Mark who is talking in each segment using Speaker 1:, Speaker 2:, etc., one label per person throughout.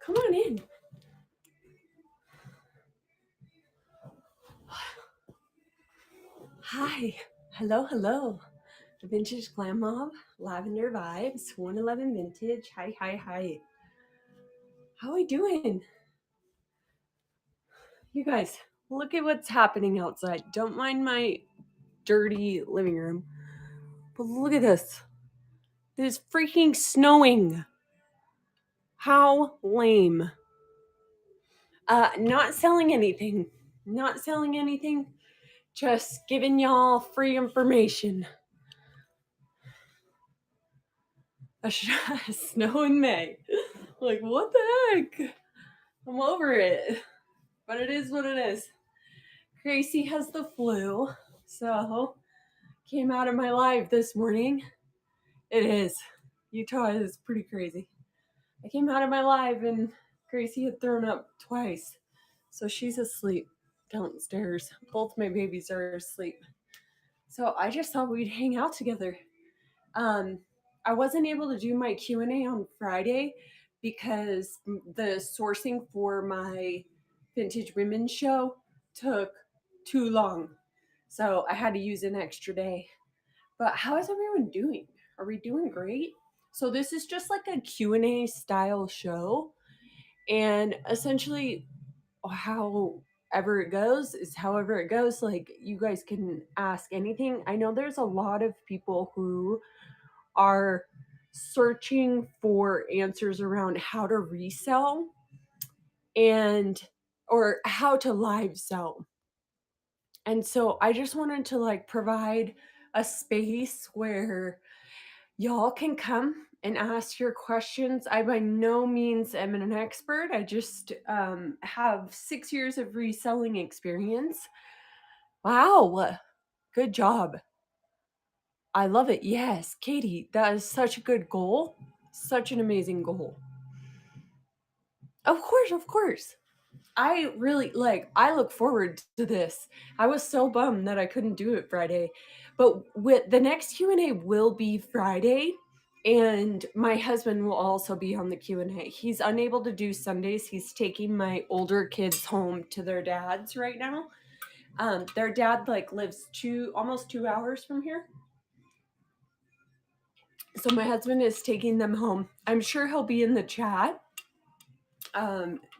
Speaker 1: Come on in. Hi. Hello, hello. The Vintage Glam Mob, Lavender Vibes, 111 Vintage. Hi, hi, hi. How are we doing? You guys, look at what's happening outside. Don't mind my dirty living room, but look at this. It is freaking snowing. How lame. Not selling anything. Not selling anything. Just giving y'all free information. Snow in May. Like, what the heck? I'm over it. But it is what it is. Gracie has the flu, so came out of my life this morning. It is. Utah is pretty crazy. I came out of my life and Gracie had thrown up twice. So she's asleep downstairs. Both my babies are asleep. So I just thought we'd hang out together. Um, I wasn't able to do my Q&A on Friday because the sourcing for my Vintage Women show took too long. So I had to use an extra day. But how is everyone doing? Are we doing great? So this is just like a Q&A style show, and essentially however it goes is however it goes. Like, you guys can ask anything. I know there's a lot of people who are searching for answers around how to resell and or how to live sell. And so I just wanted to like provide a space where y'all can come and ask your questions. I by no means am an expert. I just have 6 years of reselling experience. Wow, good job. I love it. Yes, Katie, that is such a good goal. Such an amazing goal. Of course, of course. I really I look forward to this. I was so bummed that I couldn't do it Friday. But with the next Q&A will be Friday, and my husband will also be on the Q&A. He's unable to do Sundays. He's taking my older kids home to their dads right now. Their dad like lives almost 2 hours from here. So my husband is taking them home. I'm sure he'll be in the chat,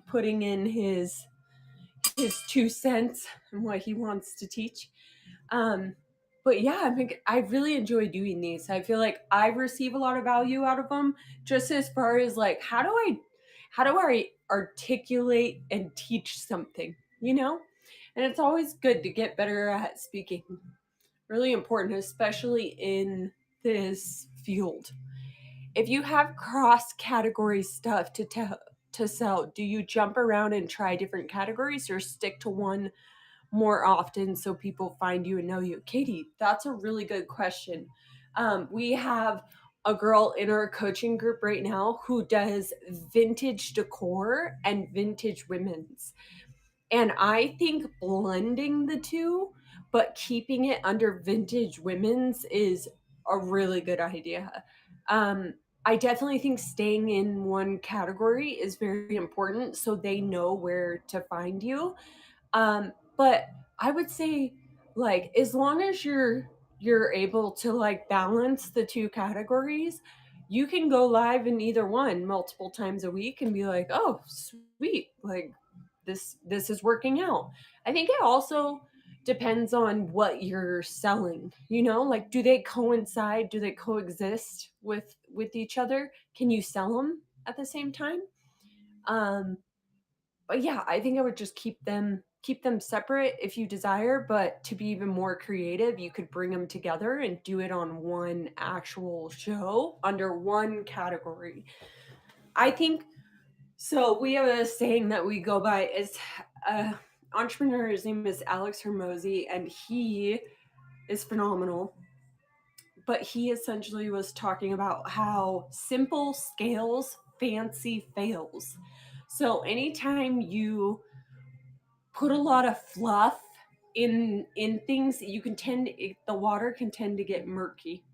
Speaker 1: putting in his 2 cents and what he wants to teach. But yeah, I really enjoy doing these. I feel like I receive a lot of value out of them, just as far as like how do I articulate and teach something, you know? And it's always good to get better at speaking. Really important, especially in this field. If you have cross category stuff to sell, do you jump around and try different categories or stick to one more often so people find you and know you? Katie, that's a really good question. We have a girl in our coaching group right now who does vintage decor and vintage women's. And I think blending the two, but keeping it under vintage women's is a really good idea. I definitely think staying in one category is very important so they know where to find you. But I would say, like, as long as you're able to like balance the two categories, you can go live in either one multiple times a week and be like, oh, sweet, like this is working out. I think it also depends on what you're selling, like, do they coincide, do they coexist with each other? Can you sell them at the same time? But yeah, I think I would just keep them separate if you desire, but to be even more creative, you could bring them together and do it on one actual show under one category. I think so. We have a saying that we go by is entrepreneur. His name is Alex Hermosi, and he is phenomenal. But he essentially was talking about how simple scales, fancy fails. So anytime you put a lot of fluff in things, you can the water can tend to get murky.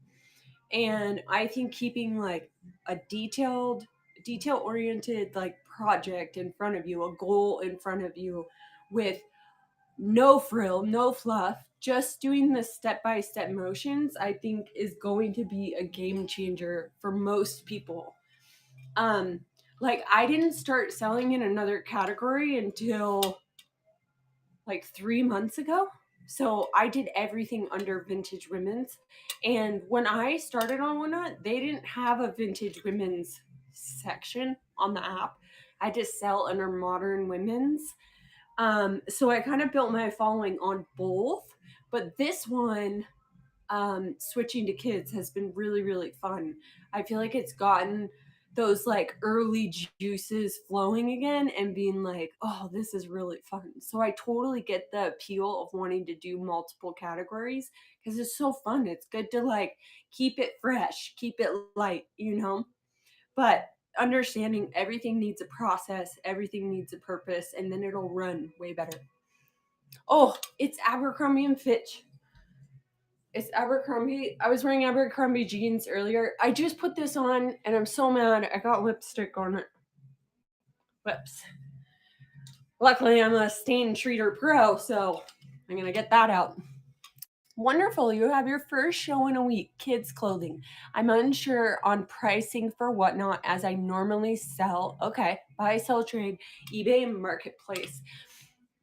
Speaker 1: And I think keeping like a detailed detail oriented like project in front of you, a goal in front of you with no frill, no fluff, just doing the step by step motions, I think is going to be a game changer for most people. Um, like I didn't start selling in another category until like 3 months ago. So I did everything under vintage women's. And when I started on Whatnot, they didn't have a vintage women's section on the app. I just sell under modern women's. So I kind of built my following on both. But this one, switching to kids has been really, really fun. I feel like it's gotten those like early juices flowing again and being like, oh, this is really fun. So I totally get the appeal of wanting to do multiple categories because it's so fun. It's good to like keep it fresh, keep it light, you know? But understanding everything needs a process, everything needs a purpose, and then it'll run way better. Oh, it's Abercrombie and Fitch. It's Abercrombie. I was wearing Abercrombie jeans earlier. I just put this on and I'm so mad. I got lipstick on it. Whoops. Luckily, I'm a stain treater pro, so I'm going to get that out. Wonderful. You have your first show in a week, kids' clothing. I'm unsure on pricing for Whatnot as I normally sell. Okay. Buy, sell, trade, eBay, and marketplace.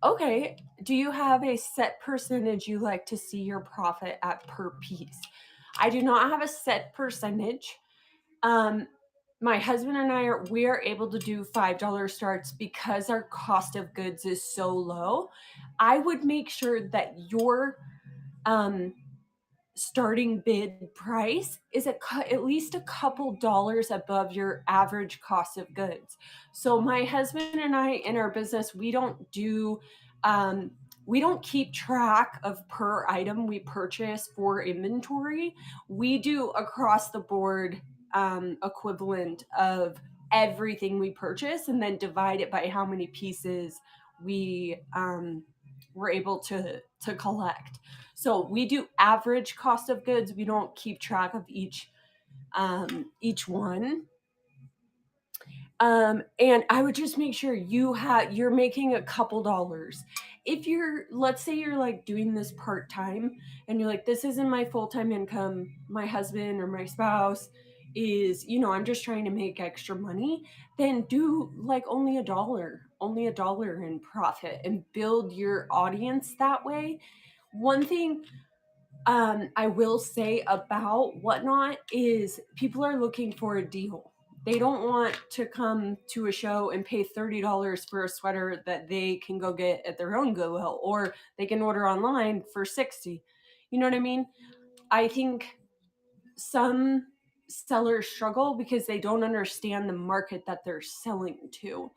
Speaker 1: Okay. Do you have a set percentage you like to see your profit at per piece? I do not have a set percentage. Um, my husband and we are able to do $5 starts because our cost of goods is so low. I would make sure that your um, starting bid price is at least a couple dollars above your average cost of goods. So my husband and I in our business, um, we don't keep track of per item we purchase for inventory. We do across the board equivalent of everything we purchase and then divide it by how many pieces we were able to collect. So we do average cost of goods. We don't keep track of each one. And I would just make sure you're making a couple dollars. If let's say you're like doing this part time and you're like, this isn't my full time income. My husband or my spouse is, I'm just trying to make extra money. Then do like only a dollar in profit and build your audience that way. One thing I will say about Whatnot is people are looking for a deal. They don't want to come to a show and pay $30 for a sweater that they can go get at their own Goodwill, or they can order online for $60. You know what I mean? I think some sellers struggle because they don't understand the market that they're selling to.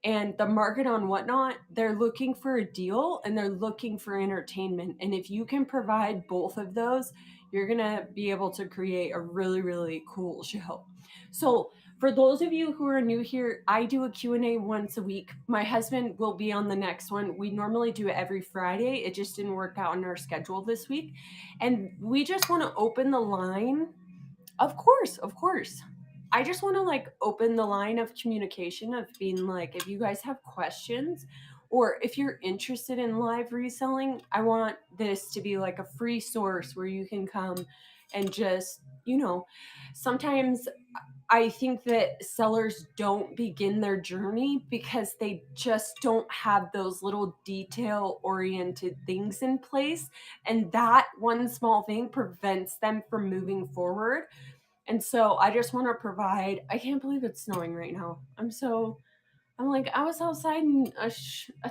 Speaker 1: And the market on Whatnot, they're looking for a deal and they're looking for entertainment. And if you can provide both of those, you're going to be able to create a really, really cool show. So for those of you who are new here, I do a Q&A once a week. My husband will be on the next one. We normally do it every Friday. It just didn't work out in our schedule this week. And we just want to open the line. Of course, of course. I just want to like open the line of communication of being like, if you guys have questions or if you're interested in live reselling, I want this to be like a free source where you can come and just, sometimes I think that sellers don't begin their journey because they just don't have those little detail oriented things in place. And that one small thing prevents them from moving forward. And so I just want to provide. I can't believe it's snowing right now. I'm like, I was outside in a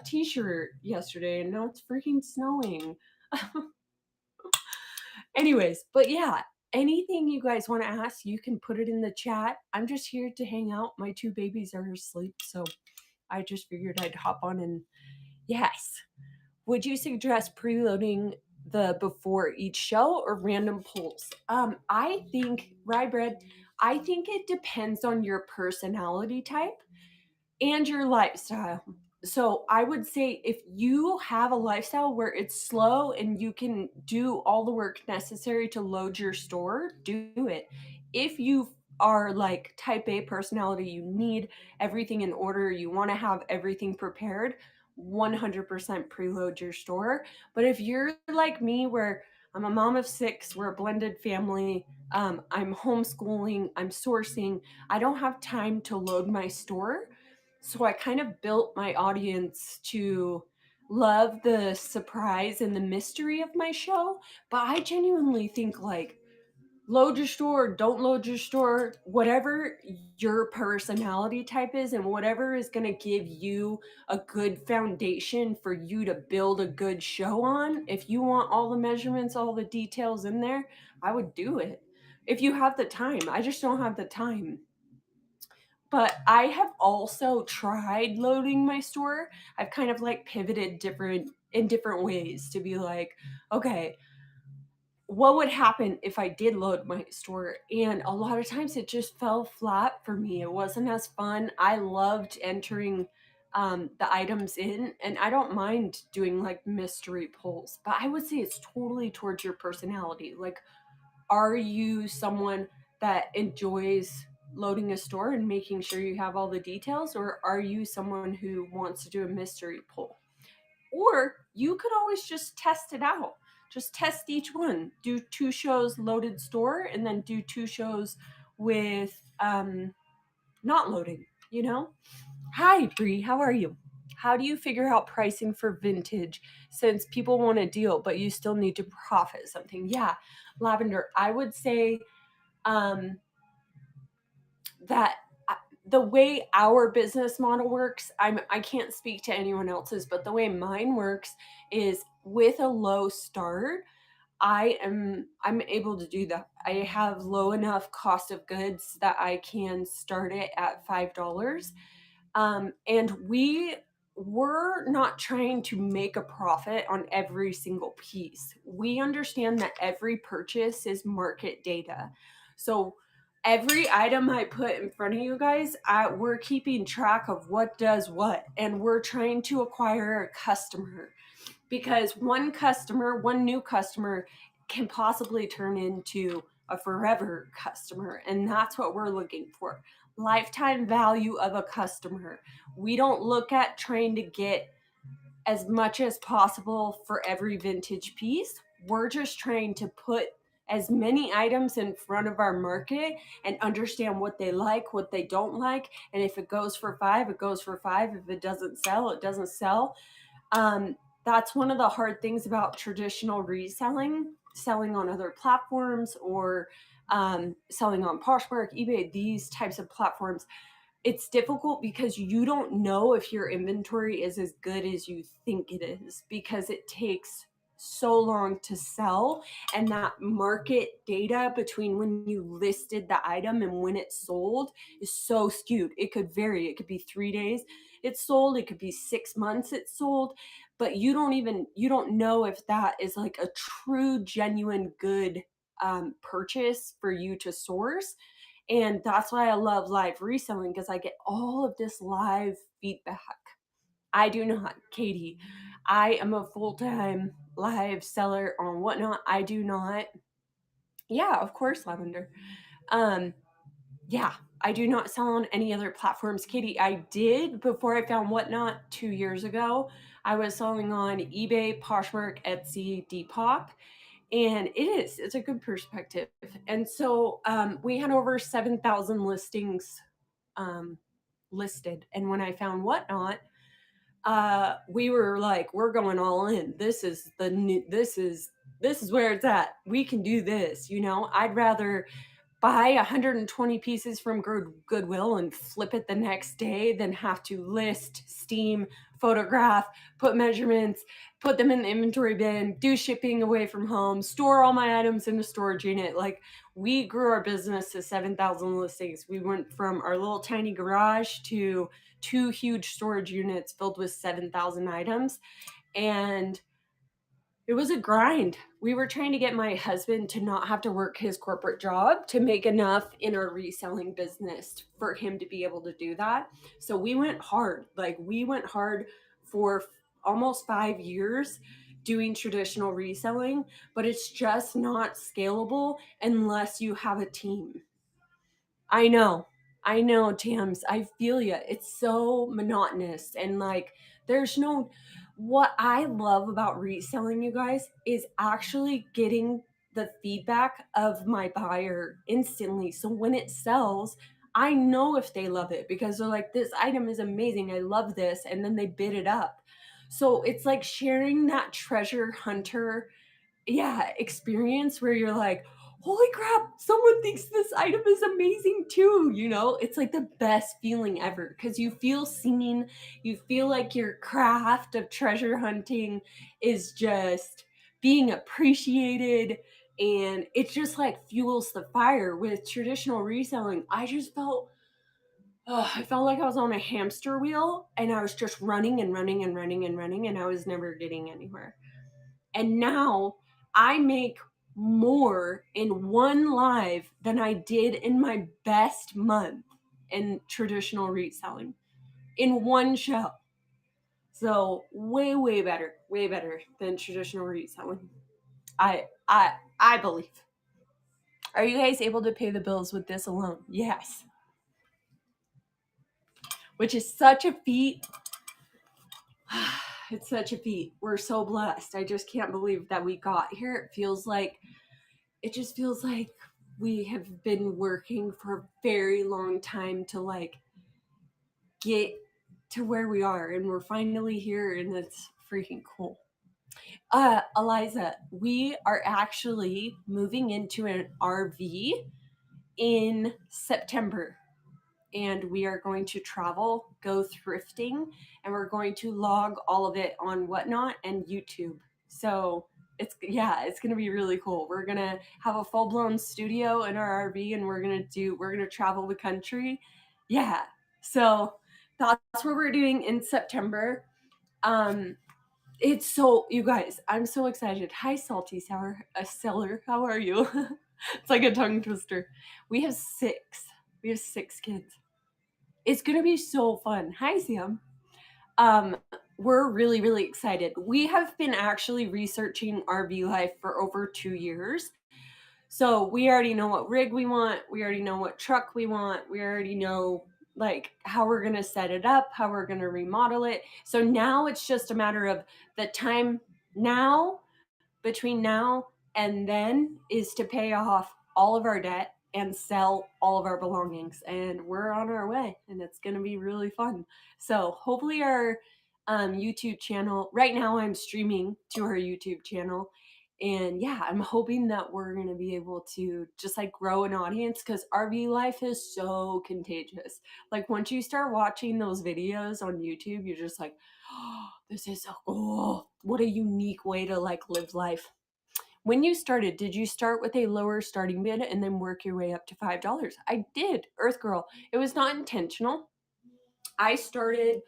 Speaker 1: t shirt yesterday and now it's freaking snowing. Anyways, but yeah, anything you guys want to ask, you can put it in the chat. I'm just here to hang out. My two babies are asleep, so I just figured I'd hop on and yes. Would you suggest preloading the before each show or random polls? I think, Rye Bread, I think it depends on your personality type and your lifestyle. So I would say if you have a lifestyle where it's slow and you can do all the work necessary to load your store, do it. If you are like type A personality, you need everything in order, you want to have everything prepared, 100% preload your store. But if you're like me, where I'm a mom of six, we're a blended family, I'm homeschooling, I'm sourcing, I don't have time to load my store. So I kind of built my audience to love the surprise and the mystery of my show. But I genuinely think like, load your store, don't load your store, whatever your personality type is, and whatever is going to give you a good foundation for you to build a good show on. If you want all the measurements, all the details in there, I would do it. If you have the time, I just don't have the time. But I have also tried loading my store. I've kind of like pivoted different ways to be like, okay, what would happen if I did load my store? And a lot of times it just fell flat for me. It wasn't as fun. I loved entering the items in, and I don't mind doing like mystery pulls, but I would say it's totally towards your personality. Like, are you someone that enjoys loading a store and making sure you have all the details, or are you someone who wants to do a mystery pull? Or you could always just test it out. Just test each one. Do 2 shows loaded store, and then do 2 shows with not loading, you know? Hi, Bree. How are you? How do you figure out pricing for vintage since people want a deal, but you still need to profit something? Yeah, Lavender, I would say um, that the way our business model works, I can't speak to anyone else's, but the way mine works is with a low start. I'm able to do that. I have low enough cost of goods that I can start it at $5. And we're not trying to make a profit on every single piece. We understand that every purchase is market data. So every item I put in front of you guys, we're keeping track of what does what, and we're trying to acquire a customer, because one new customer can possibly turn into a forever customer. And that's what we're looking for: lifetime value of a customer. We don't look at trying to get as much as possible for every vintage piece. We're just trying to put as many items in front of our market and understand what they like, what they don't like. And if it goes for five, it goes for five. If it doesn't sell, it doesn't sell. um, that's one of the hard things about traditional reselling, selling on other platforms, or selling on Poshmark, eBay, these types of platforms. It's difficult because you don't know if your inventory is as good as you think it is, because it takes so long to sell, and that market data between when you listed the item and when it sold is so skewed. It could vary. It could be 3 days it's sold, it could be 6 months it's sold, but you don't know if that is like a true genuine good purchase for you to source. And that's why I love live reselling, because I get all of this live feedback. I do not, Katie. I am a full-time live seller on Whatnot. I do not. Yeah, of course, Lavender. Um, yeah, I do not sell on any other platforms. Katie, I did before I found Whatnot 2 years ago. I was selling on eBay, Poshmark, Etsy, Depop, and it's a good perspective. And so we had over 7,000 listings um, listed. And when I found Whatnot, we were like, we're going all in. This is the new, this is where it's at. We can do this. I'd rather buy 120 pieces from Goodwill and flip it the next day than have to list, steam, photograph, put measurements, put them in the inventory bin, do shipping away from home, store all my items in a storage unit. Like, we grew our business to 7,000 listings. We went from our little tiny garage to 2 huge storage units filled with 7,000 items. And it was a grind. We were trying to get my husband to not have to work his corporate job to make enough in our reselling business for him to be able to do that. So we went hard. Like, we went hard for almost 5 years doing traditional reselling, but it's just not scalable unless you have a team. I know, Tams. I feel you. It's so monotonous and like there's no what I love about reselling you guys is actually getting the feedback of my buyer instantly. So when it sells, I know if they love it because they're like, this item is amazing. I love this. And then they bid it up. So it's like sharing that treasure hunter experience where you're like, holy crap, someone thinks this item is amazing too. It's like the best feeling ever because you feel seen. You feel like your craft of treasure hunting is just being appreciated. And it just like fuels the fire. With traditional reselling, I felt like I was on a hamster wheel and I was just running and running and running and running, and I was never getting anywhere. And now I make more in one live than I did in my best month in traditional reselling in one show. So way better than traditional reselling. I believe. Are you guys able to pay the bills with this alone? Yes. Which is such a feat. It's such a feat. We're so blessed. I just can't believe that we got here. It just feels like we have been working for a very long time to like get to where we are, and we're finally here, and it's freaking cool. Eliza, we are actually moving into an RV in September, and we are going to travel, go thrifting, and we're going to log all of it on Whatnot and YouTube. So it's gonna be really cool. We're gonna have a full blown studio in our RV, and we're gonna travel the country. Yeah, so that's what we're doing in September. Um, it's so you guys, I'm so excited. Hi, salty sour seller. How are you? It's like a tongue twister. We have six. We have six kids. It's gonna be so fun. Hi, Sam. Um, we're really, really excited. We have been actually researching RV life for over 2 years. So we already know what rig we want. We already know what truck we want. We already know like how we're gonna set it up, how we're gonna remodel it. So now it's just a matter of the time now between now and then is to pay off all of our debt and sell all of our belongings, and we're on our way, and it's going to be really fun. So hopefully our YouTube channel, right now I'm streaming to our YouTube channel, and yeah, I'm hoping that we're going to be able to just like grow an audience because RV life is so contagious. Like once you start watching those videos on YouTube, you're just like, oh, this is so cool. What a unique way to like live life. When you started, did you start with a lower starting bid and then work your way up to $5? I did, Earth Girl. It was not intentional. I started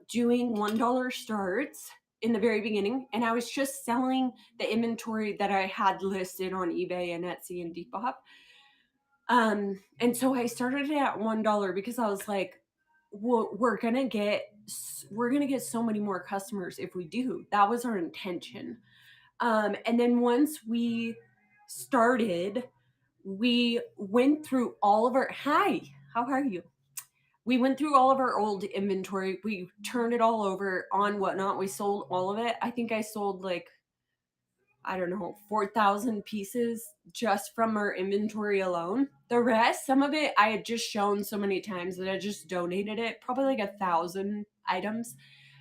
Speaker 1: doing $1 starts in the very beginning, and I was just selling the inventory that I had listed on eBay and Etsy and Depop. And so I started it at $1 because I was like, well, we're gonna get so many more customers if we do. That was our intention. And then once we started, we went through all of our, hi, how are you? We went through all of our old inventory. We turned it all over on Whatnot. We sold all of it. I think I sold like, I don't know, 4,000 pieces just from our inventory alone. The rest, some of it I had just shown so many times that I just donated it, probably like 1,000 items.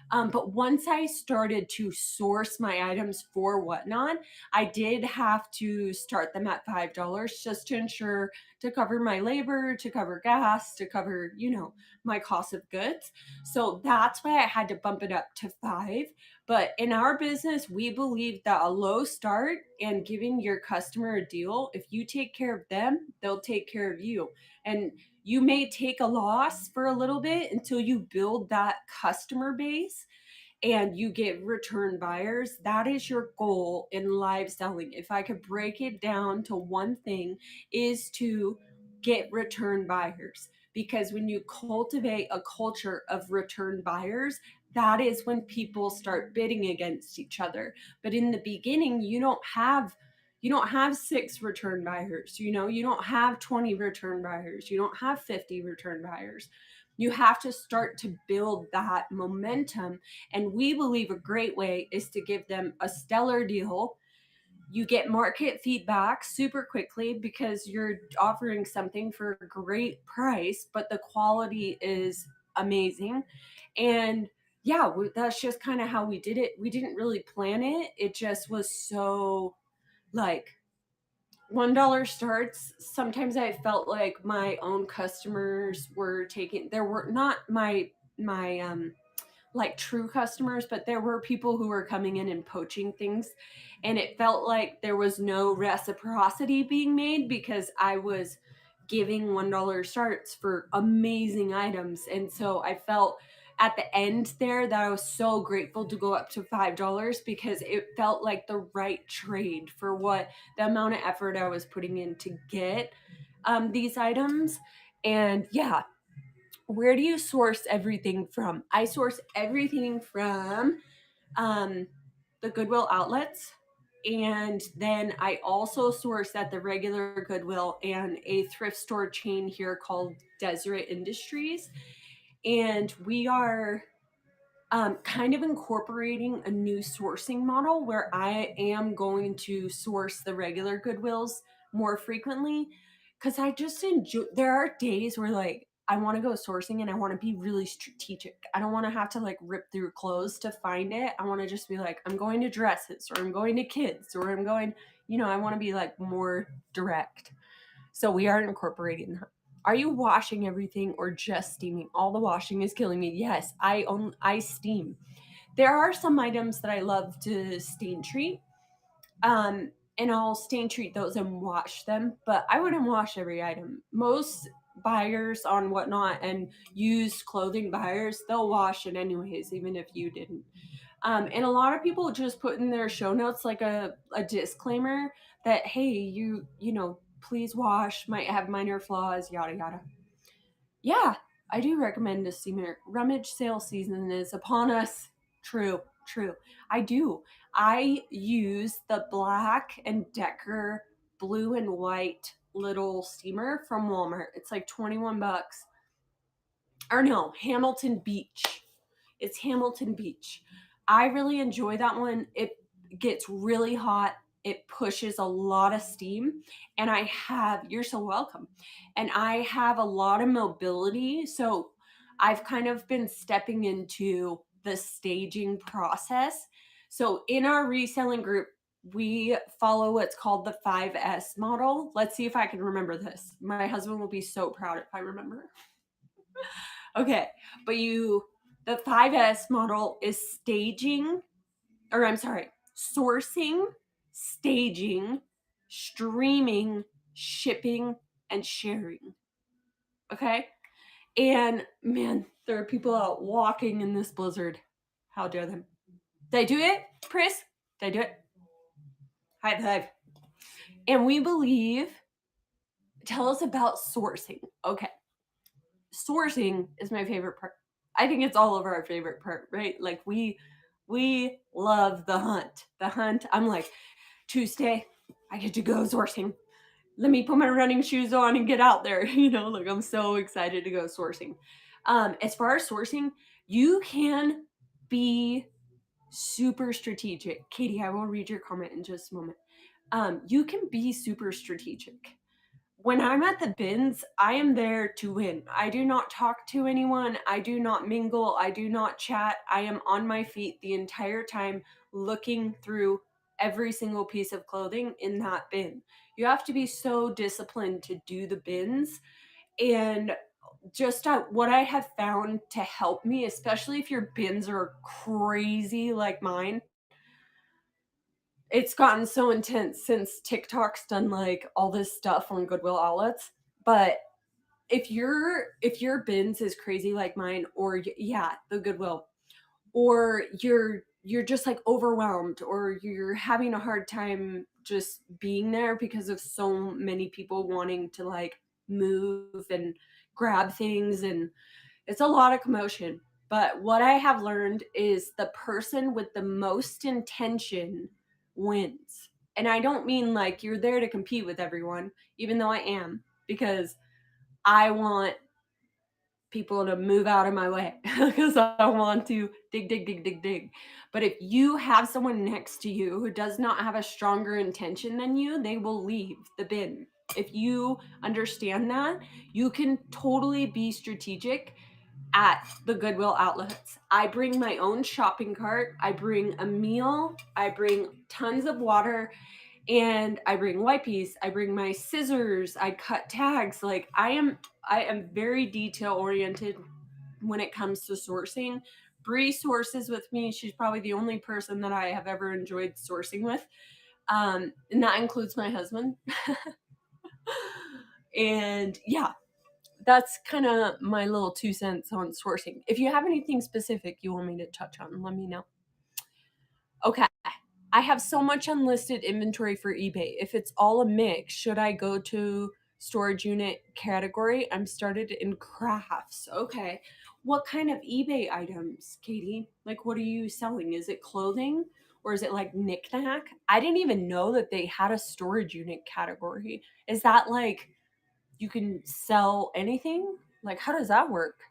Speaker 1: But once I started to source my items for Whatnot, I did have to start them at $5 just to ensure to cover my labor, to cover gas, to cover, my cost of goods. So that's why I had to bump it up to 5. But in our business, we believe that a low start and giving your customer a deal, if you take care of them, they'll take care of you. And you may take a loss for a little bit until you build that customer base and you get return buyers. That is your goal in live selling. If I could break it down to one thing, is to get return buyers. Because when you cultivate a culture of return buyers, that is when people start bidding against each other. But in the beginning, You don't have 6 return buyers, you know, you don't have 20 return buyers, you don't have 50 return buyers. You have to start to build that momentum. And we believe a great way is to give them a stellar deal. You get market feedback super quickly because you're offering something for a great price, but the quality is amazing. And yeah, that's just kind of how we did it. We didn't really plan it. It just was so like $1 starts. Sometimes I felt like my own customers were taking, there were not my like true customers, but there were people who were coming in and poaching things. And it felt like there was no reciprocity being made because I was giving $1 starts for amazing items. And so I felt at the end there that I was so grateful to go up to $5 because it felt like the right trade for what the amount of effort I was putting in to get these items. And yeah, where do you source everything from? I source everything from the Goodwill outlets. And then I also source at the regular Goodwill and a thrift store chain here called Deseret Industries. And we are kind of incorporating a new sourcing model where I am going to source the regular Goodwills more frequently because I just enjoy. There are days where like I want to go sourcing and I want to be really strategic. I don't want to have to like rip through clothes to find it. I want to just be like, I'm going to dresses or I'm going to kids or I'm going, you know, I want to be like more direct. So we are incorporating that. Are you washing everything or just steaming? All the washing is killing me. Yes, I steam. There are some items that I love to stain treat. And I'll stain treat those and wash them, but I wouldn't wash every item. Most buyers on Whatnot and used clothing buyers, they'll wash it anyways, even if you didn't. And a lot of people just put in their show notes like a disclaimer that, hey, you know, please wash, might have minor flaws, yada yada. Yeah, I do recommend a steamer. Rummage sale season is upon us. True, true. I do. I use the Black and Decker blue and white little steamer from Walmart. It's like 21 bucks. Or no, Hamilton Beach. It's Hamilton Beach. I really enjoy that one. It gets really hot. It pushes a lot of steam. And you're so welcome. And I have a lot of mobility. So I've kind of been stepping into the staging process. So in our reselling group, we follow what's called the 5S model. Let's see if I can remember this. My husband will be so proud if I remember. Okay, but the 5S model is sourcing, staging, streaming, shipping, and sharing. Okay? And man, there are people out walking in this blizzard. How dare them? Did I do it, Chris? Did I do it? High five. And we believe, tell us about sourcing. Okay. Sourcing is my favorite part. I think it's all of our favorite part, right? Like we love the hunt. The hunt. I'm like, Tuesday, I get to go sourcing. Let me put my running shoes on and get out there. You know, like I'm so excited to go sourcing. As far as sourcing, you can be super strategic. Katie, I will read your comment in just a moment. You can be super strategic. When I'm at the bins, I am there to win. I do not talk to anyone. I do not mingle. I do not chat. I am on my feet the entire time looking through every single piece of clothing in that bin. You have to be so disciplined to do the bins. And just what I have found to help me, especially if your bins are crazy like mine, it's gotten so intense since TikTok's done like all this stuff on Goodwill outlets. But if your bins is crazy like mine, or yeah, the Goodwill, or you're just like overwhelmed, or you're having a hard time just being there because of so many people wanting to like move and grab things, and it's a lot of commotion. But what I have learned is the person with the most intention wins. And I don't mean like you're there to compete with everyone, even though I am, because I want people to move out of my way because I want to dig, dig, dig, dig, dig. But if you have someone next to you who does not have a stronger intention than you, they will leave the bin. If you understand that, you can totally be strategic at the Goodwill outlets. I bring my own shopping cart, I bring a meal, I bring tons of water, and I bring wipes, I bring my scissors, I cut tags. Like I am very detail oriented when it comes to sourcing. Bree sources with me. She's probably the only person that I have ever enjoyed sourcing with. And that includes my husband. And yeah, that's kind of my little 2 cents on sourcing. If you have anything specific you want me to touch on, let me know. Okay. I have so much unlisted inventory for eBay. If it's all a mix, should I go to storage unit category? I'm started in crafts. Okay. What kind of eBay items, Katie? Like, what are you selling? Is it clothing or is it like knickknack? I didn't even know that they had a storage unit category. Is that like you can sell anything? Like, how does that work?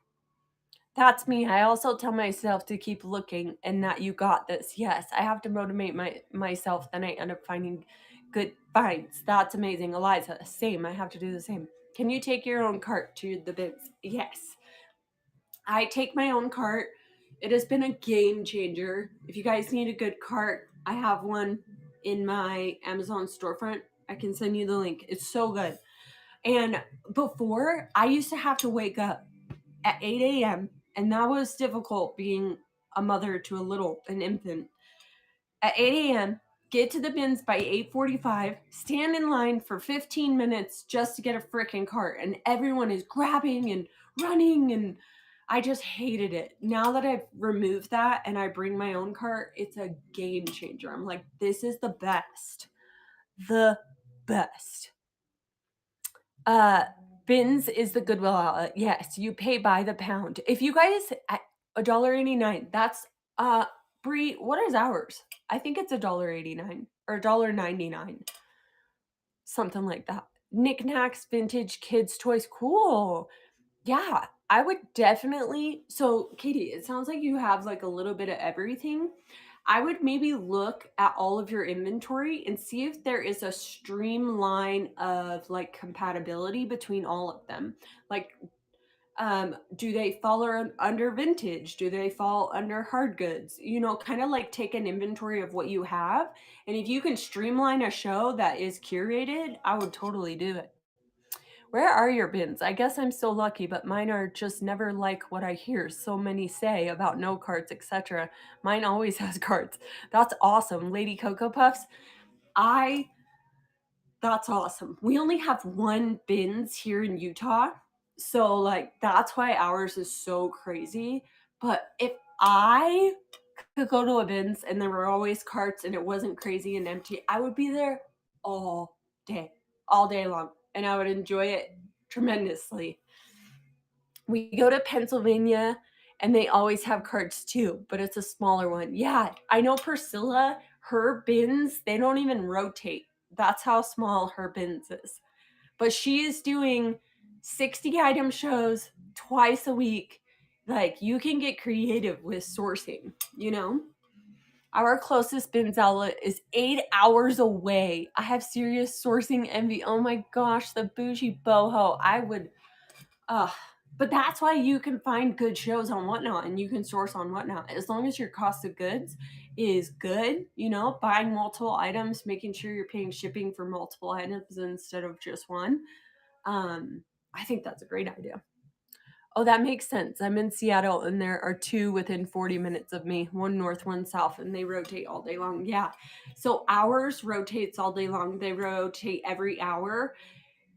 Speaker 1: That's me. I also tell myself to keep looking and that you got this. Yes, I have to motivate myself. Then I end up finding good finds. That's amazing. Eliza, same. I have to do the same. Can you take your own cart to the bins? Yes. I take my own cart. It has been a game changer. If you guys need a good cart, I have one in my Amazon storefront. I can send you the link. It's so good. And before, I used to have to wake up at 8 a.m. and that was difficult being a mother to an infant. At 8 a.m., get to the bins by 8:45, stand in line for 15 minutes just to get a freaking cart, and everyone is grabbing and running, and I just hated it. Now that I've removed that and I bring my own cart, it's a game changer. I'm like, this is the best. The best. Uh, Bins is the Goodwill outlet. Yes, you pay by the pound. If you guys at $1.89, that's Brie, what is ours? I think it's $1.89 or $1.99. Something like that. Knickknacks, vintage kids toys. Cool. Yeah, I would definitely. So, Katie, it sounds like you have like a little bit of everything. I would maybe look at all of your inventory and see if there is a streamline of like compatibility between all of them. Like, do they fall under vintage? Do they fall under hard goods? You know, kind of like take an inventory of what you have. And if you can streamline a show that is curated, I would totally do it. Where are your bins? I guess I'm so lucky, but mine are just never like what I hear so many say about no carts, etc. Mine always has carts. That's awesome. Lady Cocoa Puffs, I that's awesome. We only have one bins here in Utah. So like that's why ours is so crazy. But if I could go to a bins and there were always carts and it wasn't crazy and empty, I would be there all day, all day long. And I would enjoy it tremendously. We go to Pennsylvania and they always have carts too, but it's a smaller one. Yeah, I know Priscilla, her bins, they don't even rotate. That's how small her bins is. But she is doing 60 item shows twice a week. Like you can get creative with sourcing, you know? Our closest bins outlet is 8 hours away. I have serious sourcing envy. Oh my gosh, the bougie boho. I would uh, but that's why you can find good shows on Whatnot and you can source on Whatnot. As long as your cost of goods is good, you know, buying multiple items, making sure you're paying shipping for multiple items instead of just one. I think that's a great idea. Oh, that makes sense. I'm in Seattle and there are two within 40 minutes of me, one north, one south, and they rotate all day long. Yeah. So ours rotates all day long. They rotate every hour.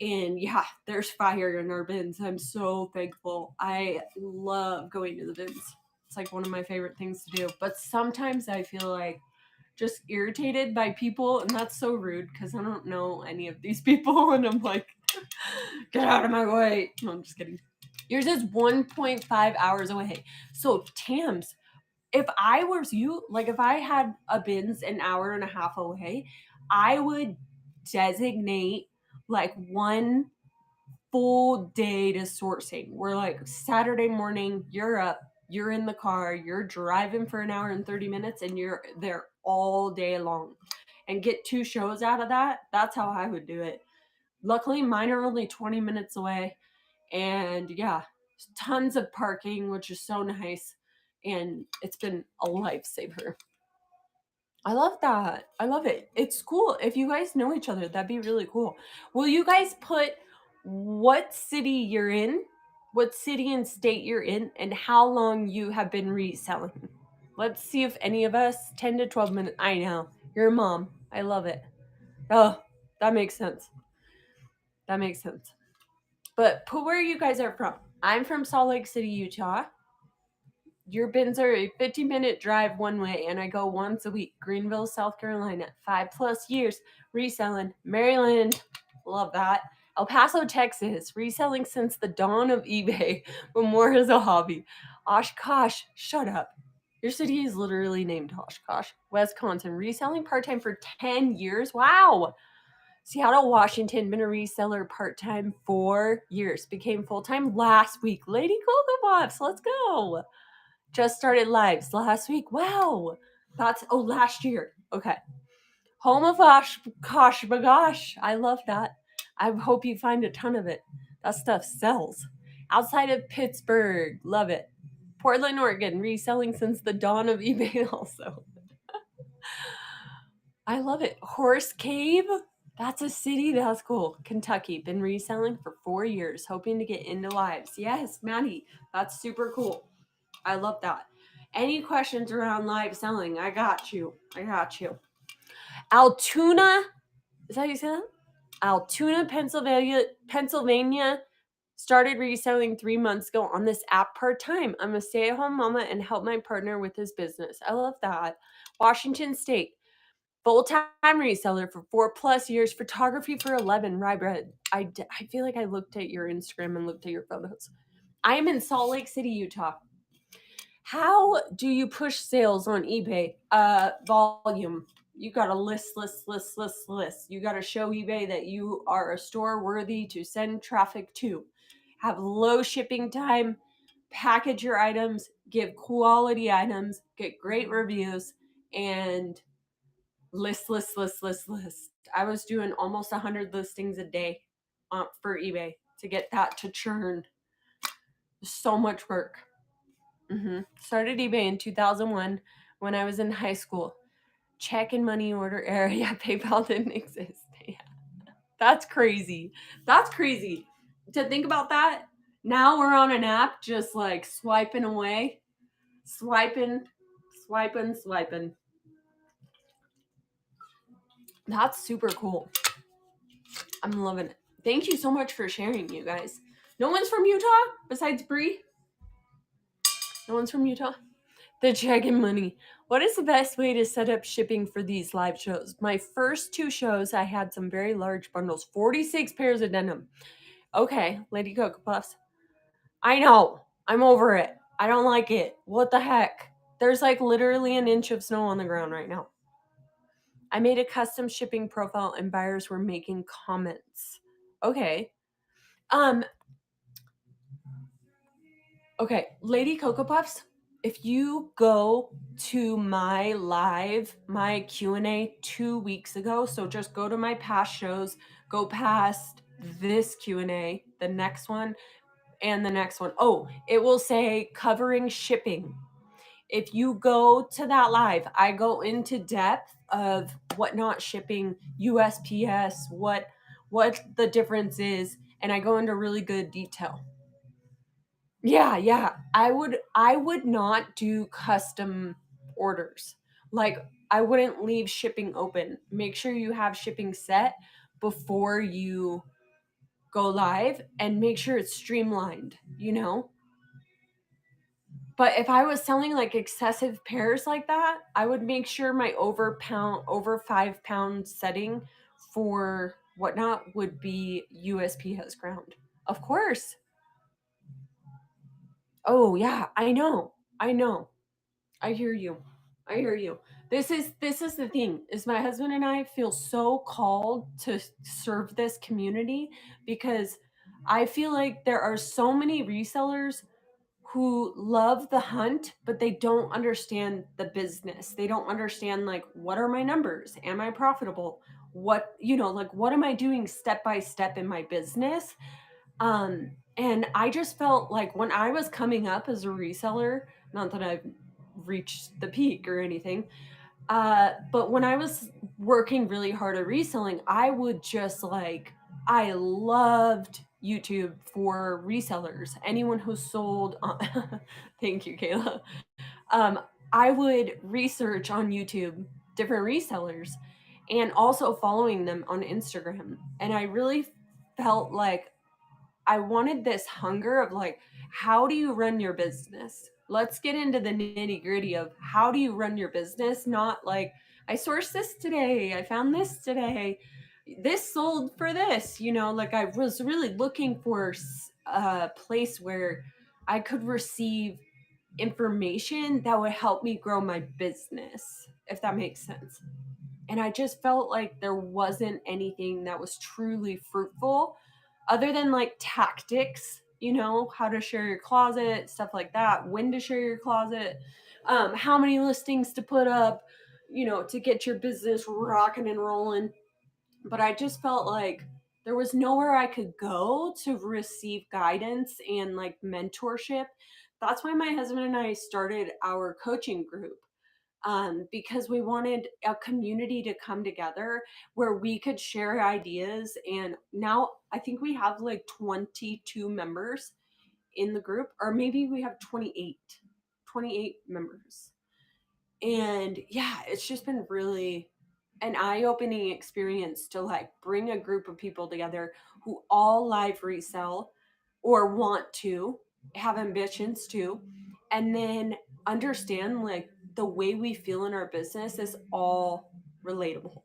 Speaker 1: And yeah, there's fire in our bins. I'm so thankful. I love going to the bins. It's like one of my favorite things to do. But sometimes I feel like just irritated by people, and that's so rude because I don't know any of these people, and I'm like, get out of my way. No, I'm just kidding. Yours is 1.5 hours away. So Tams, if I was you, like if I had a bins an hour and a half away, I would designate like one full day to sourcing. We're like Saturday morning, you're up, you're in the car, you're driving for an hour and 30 minutes, and you're there all day long. And get 2 shows out of that. That's how I would do it. Luckily, mine are only 20 minutes away. And yeah, tons of parking, which is so nice. And it's been a lifesaver. I love that. I love it. It's cool. If you guys know each other, that'd be really cool. Will you guys put what city you're in, what city and state you're in, and how long you have been reselling? Let's see if any of us, 10 to 12 minutes. I know. You're a mom. I love it. Oh, that makes sense. That makes sense. But put where you guys are from. I'm from Salt Lake City, Utah. Your bins are a 50-minute drive one way, and I go once a week. Greenville, South Carolina. 5+ years reselling. Maryland, love that. El Paso, Texas, reselling since the dawn of eBay, but more as a hobby. Oshkosh, shut up. Your city is literally named Oshkosh. Wisconsin, reselling part time for 10 years. Wow. Seattle, Washington, been a reseller part time 4 years. Became full time last week. Lady Cocoa Pops, let's go. Just started lives last week. Wow. Last year. Okay. Home of Oshkosh Bagosh. I love that. I hope you find a ton of it. That stuff sells. Outside of Pittsburgh. Love it. Portland, Oregon. Reselling since the dawn of eBay also. I love it. Horse Cave. That's a city. That's cool. Kentucky. Been reselling for 4 years. Hoping to get into lives. Yes, Maddie. That's super cool. I love that. Any questions around live selling? I got you. I got you. Altoona, is that how you say that? Altoona, Pennsylvania. Started reselling 3 months ago on this app part time. I'm a stay at home mama and help my partner with his business. I love that. Washington State, full time reseller for 4+ years. Photography for 11. Rye bread. I feel like I looked at your Instagram and looked at your photos. I am in Salt Lake City, Utah. How do you push sales on eBay? Volume. You got to list. You got to show eBay that you are a store worthy to send traffic to. Have low shipping time, package your items, give quality items, get great reviews, and list. I was doing almost 100 listings a day for eBay to get that to churn. So much work. Started eBay in 2001 when I was in high school. Check and money order error. Yeah, PayPal didn't exist. Yeah. That's crazy. That's crazy. To think about that, now we're on an app just like swiping away. Swiping. That's super cool. I'm loving it. Thank you so much for sharing, you guys. No one's from Utah besides Bree? No one's from Utah? The check and money. What is the best way to set up shipping for these live shows? My first 2 shows, I had some very large bundles, 46 pairs of denim. Okay, Lady Cocoa Puffs. I know. I'm over it. I don't like it. What the heck? There's like literally an inch of snow on the ground right now. I made a custom shipping profile and buyers were making comments. Okay. Okay, Lady Cocoa Puffs, if you go to my Q&A 2 weeks ago, so just go to my past shows, go past this Q&A, the next one, and the next one. Oh, it will say covering shipping. If you go to that live, I go into depth of what not shipping, USPS, what the difference is, and I go into really good detail. Yeah. I would not do custom orders. Like I wouldn't leave shipping open. Make sure you have shipping set before you go live and make sure it's streamlined, you know? But if I was selling like excessive pairs like that, I would make sure my over 5 pound setting for whatnot would be USPS ground. Of course. Oh yeah, I know. I hear you. This is the thing, is my husband and I feel so called to serve this community because I feel like there are so many resellers who love the hunt, but they don't understand the business. They don't understand, like, what are my numbers? Am I profitable? What, like, what am I doing step by step in my business? And I just felt like when I was coming up as a reseller, not that I've reached the peak or anything, but when I was working really hard at reselling, I would just like, I loved YouTube for resellers. Anyone who sold, thank you, Kayla. Um, I would research on YouTube different resellers and also following them on Instagram. And I really felt like I wanted this hunger of like, how do you run your business? Let's get into the nitty gritty of how do you run your business, not like, I sourced this today, I found this today, this sold for this, like I was really looking for a place where I could receive information that would help me grow my business, if that makes sense. And I just felt like there wasn't anything that was truly fruitful other than like tactics, how to share your closet, stuff like that, when to share your closet, how many listings to put up, to get your business rocking and rolling. But I just felt like there was nowhere I could go to receive guidance and like mentorship. That's why my husband and I started our coaching group, because we wanted a community to come together where we could share ideas. And now I think we have like 22 members in the group, or maybe we have 28 members. And yeah, it's just been really an eye-opening experience to like bring a group of people together who all live resell or want to have ambitions to, and then understand like the way we feel in our business is all relatable.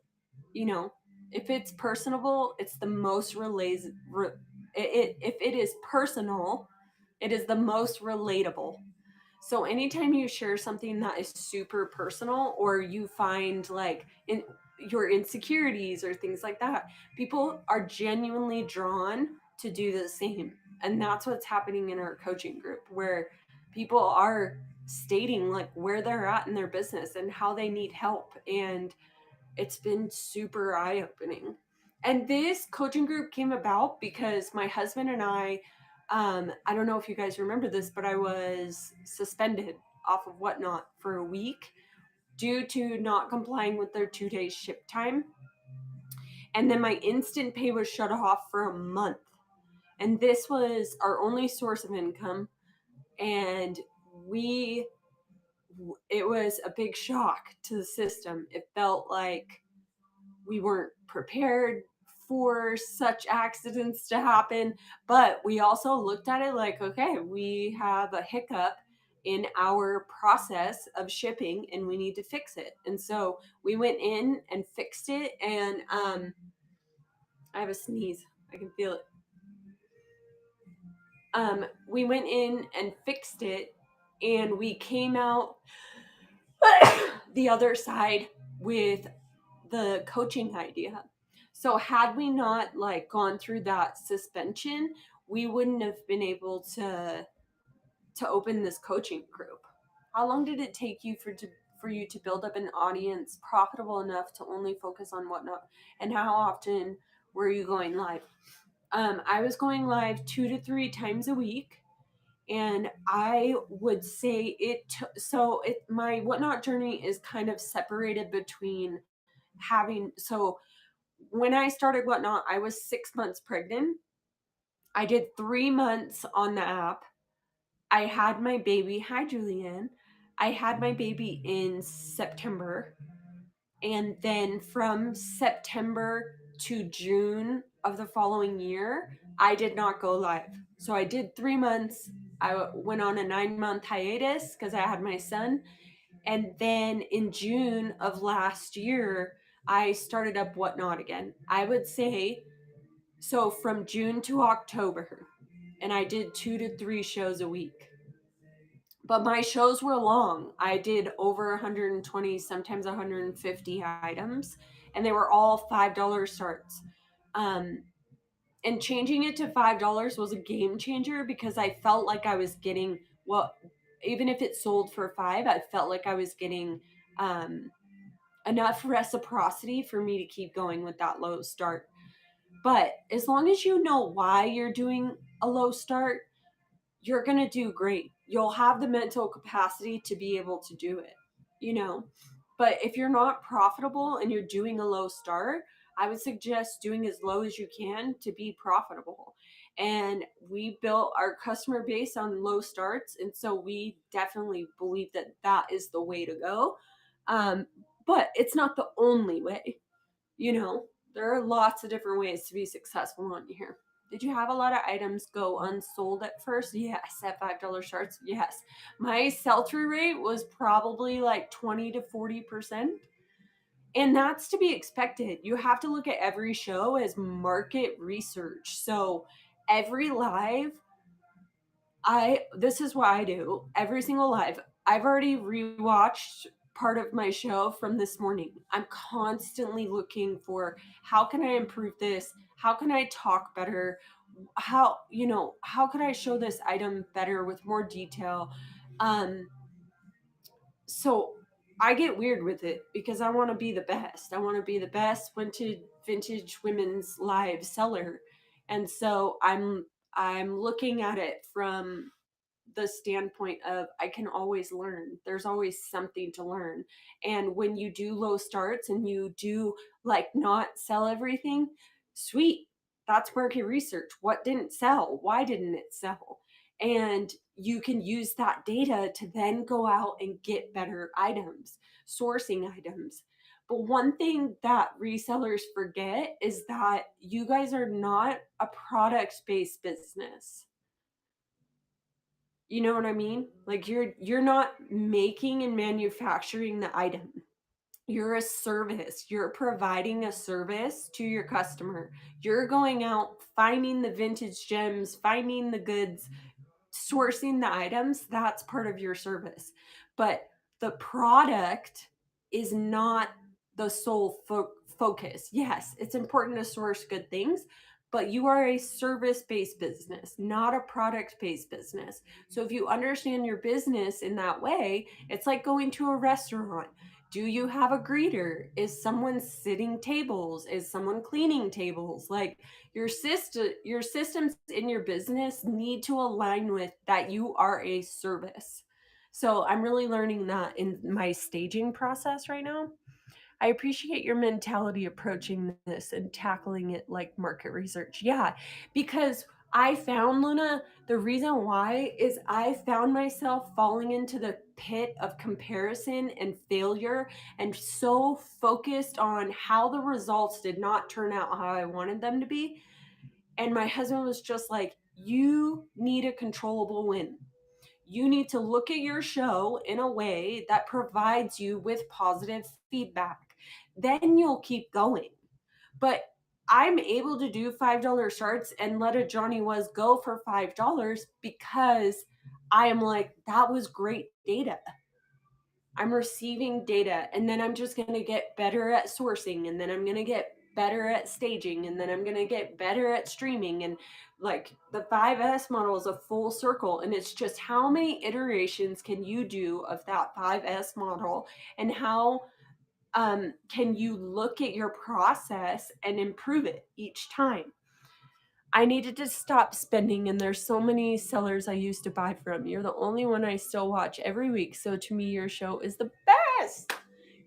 Speaker 1: you know if it's personable, it's the most if it is personal, it is the most relatable. So anytime you share something that is super personal, or you find like your insecurities or things like that, people are genuinely drawn to do the same. And that's what's happening in our coaching group, where people are stating like where they're at in their business and how they need help. And it's been super eye opening. And this coaching group came about because my husband and I don't know if you guys remember this, but I was suspended off of Whatnot for a week due to not complying with their 2 days ship time. And then my instant pay was shut off for a month. And this was our only source of income. And we, it was a big shock to the system. It felt like we weren't prepared for such accidents to happen. But we also looked at it like, okay, we have a hiccup in our process of shipping and we need to fix it. And so we went in and fixed it. And I have a sneeze, I can feel it. We went in and fixed it, and we came out the other side with the coaching idea. So had we not like gone through that suspension, we wouldn't have been able to open this coaching group. How long did it take you for you to build up an audience profitable enough to only focus on Whatnot? And how often were you going live? I was going live 2 to 3 times a week, and I would say my Whatnot journey is kind of separated between having so when I started Whatnot, I was 6 months pregnant. I did 3 months on the app. I had my baby. Hi, Julianne. I had my baby in September. And then from September to June of the following year, I did not go live. So I did 3 months. I went on a 9-month hiatus because I had my son. And then in June of last year, I started up Whatnot again. I would say so from June to October, and I did 2 to 3 shows a week. but my shows were long. I did over 120, sometimes 150 items, and they were all $5 starts. Um, and changing it to $5 was a game changer because I felt like I was getting what, even if it sold for five, I felt like I was getting um, enough reciprocity for me to keep going with that low start. But as long as you know why you're doing a low start, you're going to do great. You'll have the mental capacity to be able to do it, you know. But if you're not profitable and you're doing a low start, I would suggest doing as low as you can to be profitable. And we built our customer base on low starts. And so we definitely believe that that is the way to go. Um, but it's not the only way, you know, there are lots of different ways to be successful on here. Did you have a lot of items go unsold at first? Yes. At $5 starts? Yes. My sell through rate was probably like 20 to 40%. And that's to be expected. You have to look at every show as market research. So every live, this is what I do every single live. I've already rewatched part of my show from this morning. I'm constantly looking for how can I improve this? How can I talk better? How, you know, how could I show this item better with more detail? Um so I get weird with it because I want to be the best. I want to be the best vintage women's live seller. And so I'm looking at it from the standpoint of I can always learn. There's always something to learn. And when you do low starts and you do like not sell everything, sweet. That's market research. What didn't sell? Why didn't it sell? And you can use that data to then go out and get better items, sourcing items. But one thing that resellers forget is that you guys are not a product based business. You know what I mean? Like you're not making and manufacturing the item. You're a service. You're providing a service to your customer. You're going out finding the vintage gems, finding the goods, sourcing the items. That's part of your service. But the product is not the sole focus. Yes, it's important to source good things, but you are a service based business, not a product based business. So if you understand your business in that way, it's like going to a restaurant. Do you have a greeter? Is someone sitting tables? Is someone cleaning tables? Like your systems in your business need to align with that you are a service. So I'm really learning that in my staging process right now. I appreciate your mentality approaching this and tackling it like market research. Yeah, because I found, Luna, the reason why is I found myself falling into the pit of comparison and failure and so focused on how the results did not turn out how I wanted them to be. And my husband was just like, you need a controllable win. You need to look at your show in a way that provides you with positive feedback. Then you'll keep going. But I'm able to do $5 starts and let a Johnny Was go for $5 because I am like, that was great data. I'm receiving data, and then I'm just going to get better at sourcing, and then I'm going to get better at staging, and then I'm going to get better at streaming. And like the 5S model is a full circle, and it's just how many iterations can you do of that 5S model, and how can you look at your process and improve it each time. I needed to stop spending, and there's so many sellers I used to buy from. You're the only one I still watch every week. So to me, your show is the best.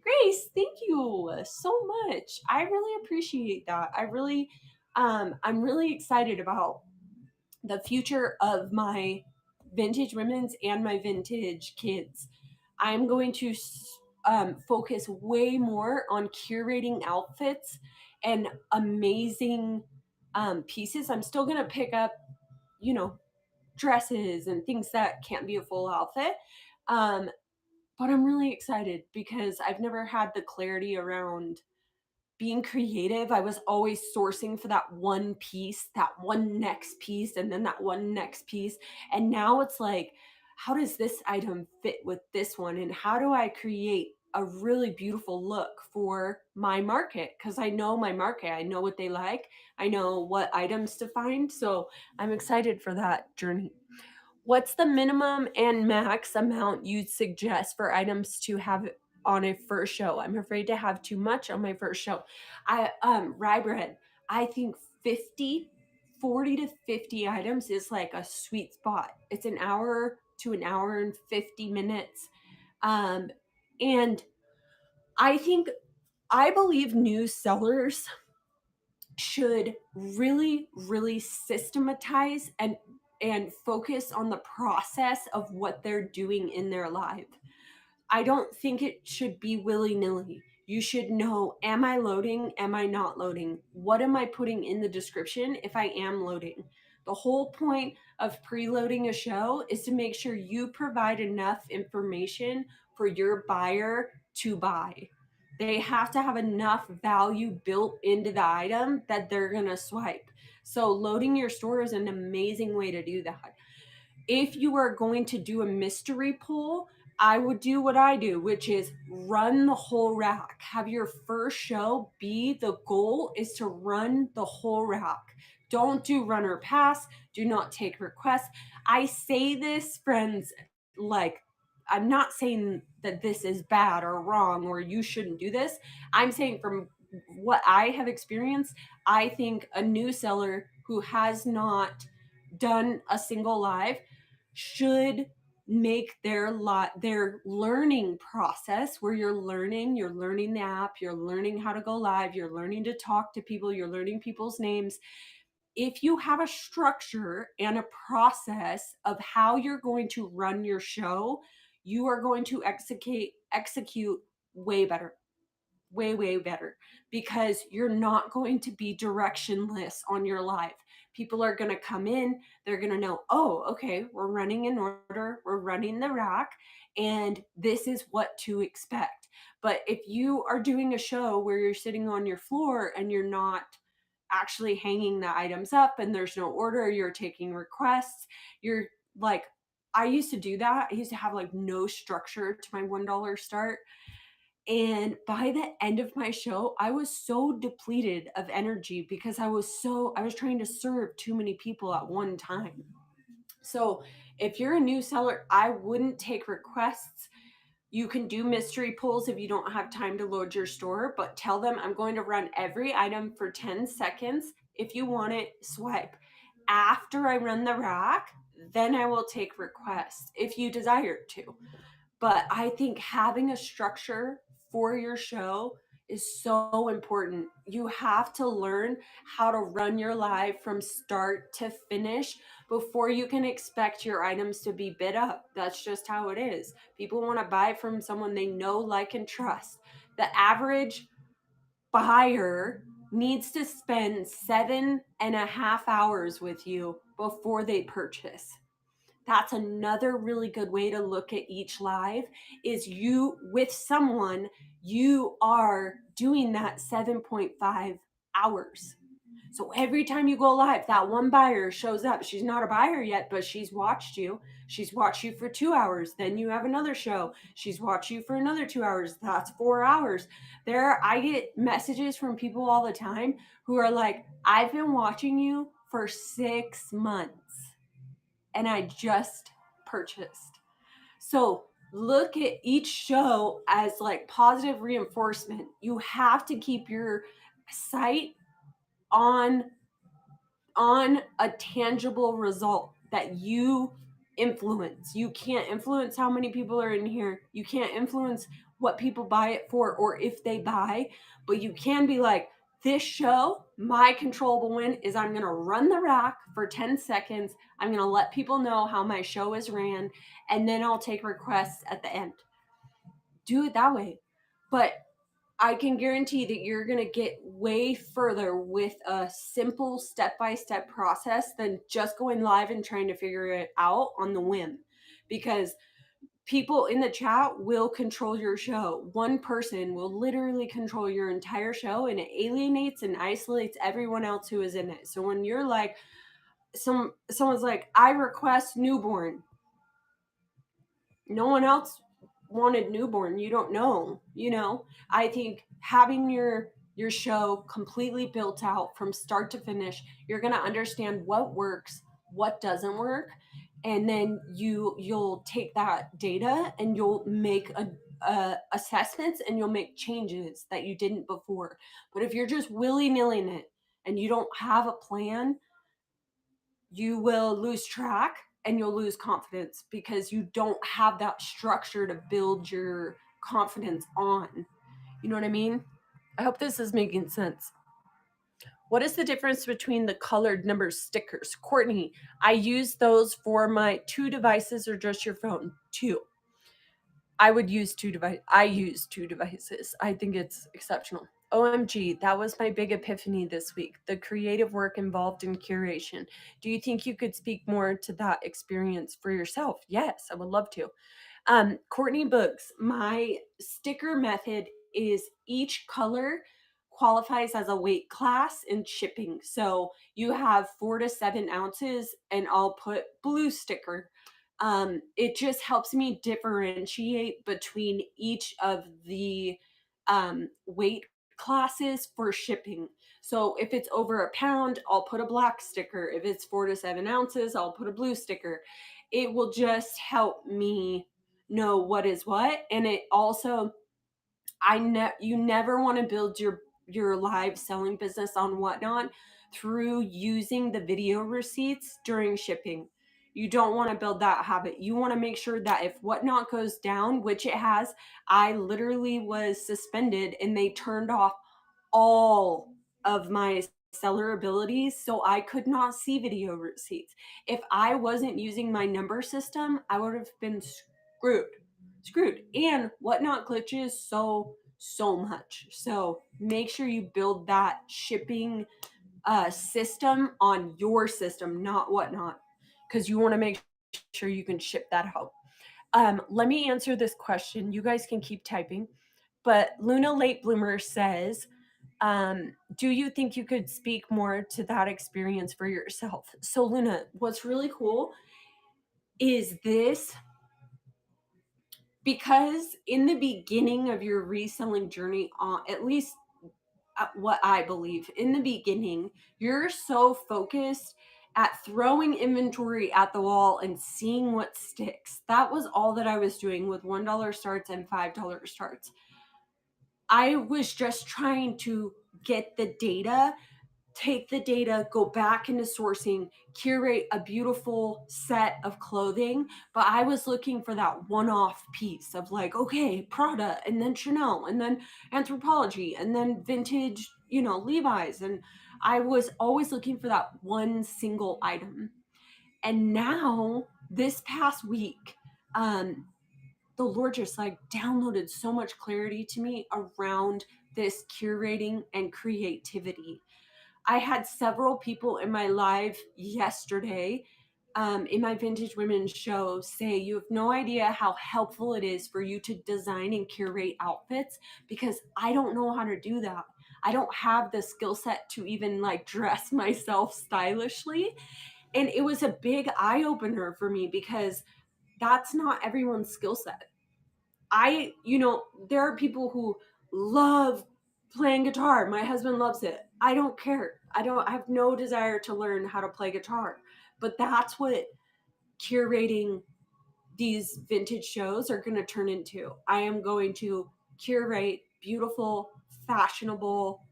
Speaker 1: Grace, thank you so much. I really appreciate that. I'm really excited about the future of my vintage women's and my vintage kids. I'm going to focus way more on curating outfits and amazing pieces. I'm still going to pick up, you know, dresses and things that can't be a full outfit. Um, but I'm really excited because I've never had the clarity around being creative. I was always sourcing for that one piece, that one next piece, and then that one next piece. And now it's like, how does this item fit with this one? And how do I create a really beautiful look for my market? Because I know my market, I know what they like, I know what items to find. So I'm excited for that journey. What's the minimum and max amount you'd suggest for items to have on a first show? I'm afraid to have too much on my first show. Rye bread, I think 50, 40 to 50 items is like a sweet spot. It's an hour to an hour and 50 minutes. Um, and I believe new sellers should really systematize and focus on the process of what they're doing in their life. I don't think it should be willy-nilly. You should know, am I loading? Am I not loading? What am I putting in the description if I am loading? The whole point of preloading a show is to make sure you provide enough information for your buyer to buy. They have to have enough value built into the item that they're going to swipe. So loading your store is an amazing way to do that. If you are going to do a mystery pull, I would do what I do, which is run the whole rack. Have your first show be the goal is to run the whole rack. Don't do run or pass. Do not take requests. I say this, friends, like, I'm not saying that this is bad or wrong or you shouldn't do this. I'm saying from what I have experienced, I think a new seller who has not done a single live should make their learning process where you're learning the app, you're learning how to go live, you're learning to talk to people, you're learning people's names. If you have a structure and a process of how you're going to run your show, you are going to execute way better, way better, because you're not going to be directionless on your live. People are going to come in, they're going to know, oh, okay, we're running in order, we're running the rack, and this is what to expect. But if you are doing a show where you're sitting on your floor and you're not actually hanging the items up and there's no order, you're taking requests, you're like, I used to do that. I used to have like no structure to my $1 start. And by the end of my show, I was so depleted of energy because I was trying to serve too many people at one time. So if you're a new seller, I wouldn't take requests. You can do mystery pulls if you don't have time to load your store, but tell them I'm going to run every item for 10 seconds. If you want it, swipe. After I run the rack, then I will take requests if you desire to. But I think having a structure for your show is so important. You have to learn how to run your live from start to finish before you can expect your items to be bid up. That's just how it is. People want to buy from someone they know, like, and trust. The average buyer needs to spend 7.5 hours with you before they purchase. That's another really good way to look at each live is you with someone, you are doing that 7.5 hours. So every time you go live, that one buyer shows up. She's not a buyer yet, but she's watched you. She's watched you for 2 hours. Then you have another show. She's watched you for another 2 hours. That's 4 hours. I get messages from people all the time who are like, I've been watching you for 6 months and I just purchased. So look at each show as like positive reinforcement. You have to keep your sight on a tangible result that you influence. You can't influence how many people are in here. You can't influence what people buy it for or if they buy, but you can be like, this show, my controllable win is I'm going to run the rack for 10 seconds. I'm going to let people know how my show is ran, and then I'll take requests at the end. Do it that way. But I can guarantee that you're going to get way further with a simple step-by-step process than just going live and trying to figure it out on the whim. Because people in the chat will control your show. One person will literally control your entire show, and it alienates and isolates everyone else who is in it. So when you're like, someone's like, I request newborn. No one else wanted newborn. You don't know, you know. I think having your show completely built out from start to finish, you're going to understand what works, what doesn't work, and then you'll take that data and you'll make assessments and you'll make changes that you didn't before. But if you're just willy-nilly it and you don't have a plan, you will lose track and you'll lose confidence because you don't have that structure to build your confidence on. You know what I mean? I hope this is making sense. What is the difference between the colored number stickers? Courtney, I use those for my two devices or just your phone? Two. I would use two devices. I use two devices. I think it's exceptional. OMG, that was my big epiphany this week. The creative work involved in curation. Do you think you could speak more to that experience for yourself? Yes, I would love to. Courtney Books, my sticker method is each color qualifies as a weight class in shipping. So you have 4 to 7 ounces, and I'll put blue sticker. It just helps me differentiate between each of the weight classes for shipping. So if it's over a pound, I'll put a black sticker. If it's 4 to 7 ounces, I'll put a blue sticker. It will just help me know what is what. And it also, you never want to build your live selling business on Whatnot through using the video receipts during shipping. You don't want to build that habit. You want to make sure that if Whatnot goes down, which it has, I literally was suspended and they turned off all of my seller abilities, so I could not see video receipts. If I wasn't using my number system, I would have been screwed. And Whatnot glitches so much. So make sure you build that shipping system on your system, not Whatnot, because you want to make sure you can ship that out. Let me answer this question. You guys can keep typing. But Luna Late Bloomer says, do you think you could speak more to that experience for yourself? So, Luna, what's really cool is this, because in the beginning of your reselling journey, at least what I believe, in the beginning, you're so focused at throwing inventory at the wall and seeing what sticks. That was all that I was doing with $1 starts and $5 starts. I was just trying to get the data, take the data, go back into sourcing, curate a beautiful set of clothing. But I was looking for that one-off piece of like, okay, Prada, and then Chanel, and then Anthropologie, and then vintage, Levi's. And I was always looking for that one single item. And now, this past week, the Lord just like downloaded so much clarity to me around this curating and creativity. I had several people in my live yesterday, in my Vintage Women show, say, you have no idea how helpful it is for you to design and curate outfits, because I don't know how to do that. I don't have the skill set to even like dress myself stylishly. And it was a big eye opener for me because that's not everyone's skill set. There are people who love playing guitar. My husband loves it. I don't care. I have no desire to learn how to play guitar. But that's what curating these vintage shows are going to turn into. I am going to curate beautiful, fashionable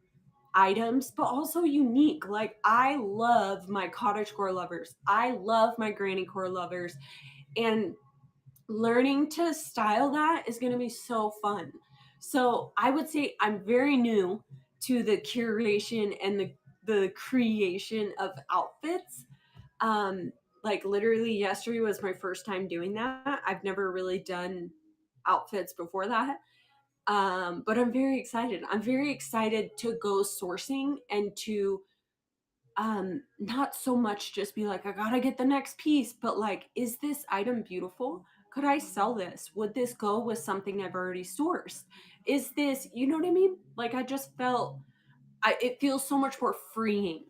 Speaker 1: items, but also unique. Like, I love my cottagecore lovers. I love my grannycore lovers. And learning to style that is going to be so fun. So I would say I'm very new to the curation and the creation of outfits. Like, literally yesterday was my first time doing that. I've never really done outfits before that. But I'm very excited. I'm very excited to go sourcing and to not so much just be like, I gotta get the next piece, but like, is this item beautiful? Could I sell this? Would this go with something I've already sourced? Is this, you know what I mean? Like, I just felt, it feels so much more freeing.